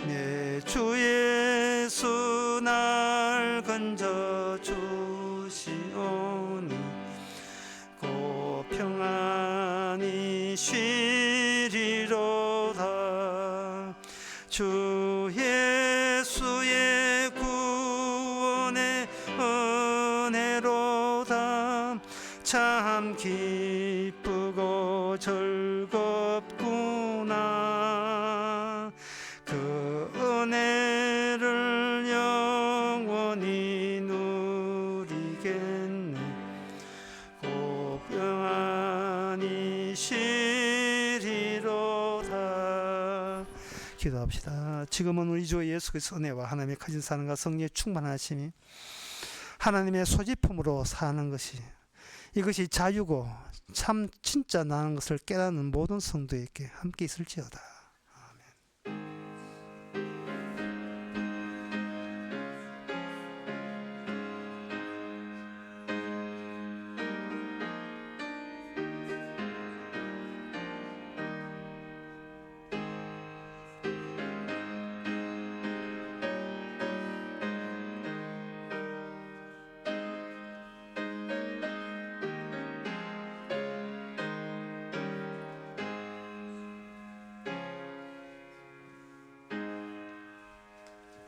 내 주 예수 날 건져 주시오니 곧 평안히 쉬리로다. 주 예수의 구원의 은혜로다. 참 기쁘고 즐겁구나. 그 은혜를 영원히 누리겠네. 곧 평안히 쉬리로다. 기도합시다. 지금은 우리 주 예수 그리스도의 은혜와 하나님의 가진 사랑과 성령의 충만하심이 하나님의 소지품으로 사는 것이, 이것이 자유고 참 진짜 나는 것을 깨닫는 모든 성도에게 함께 있을지어다.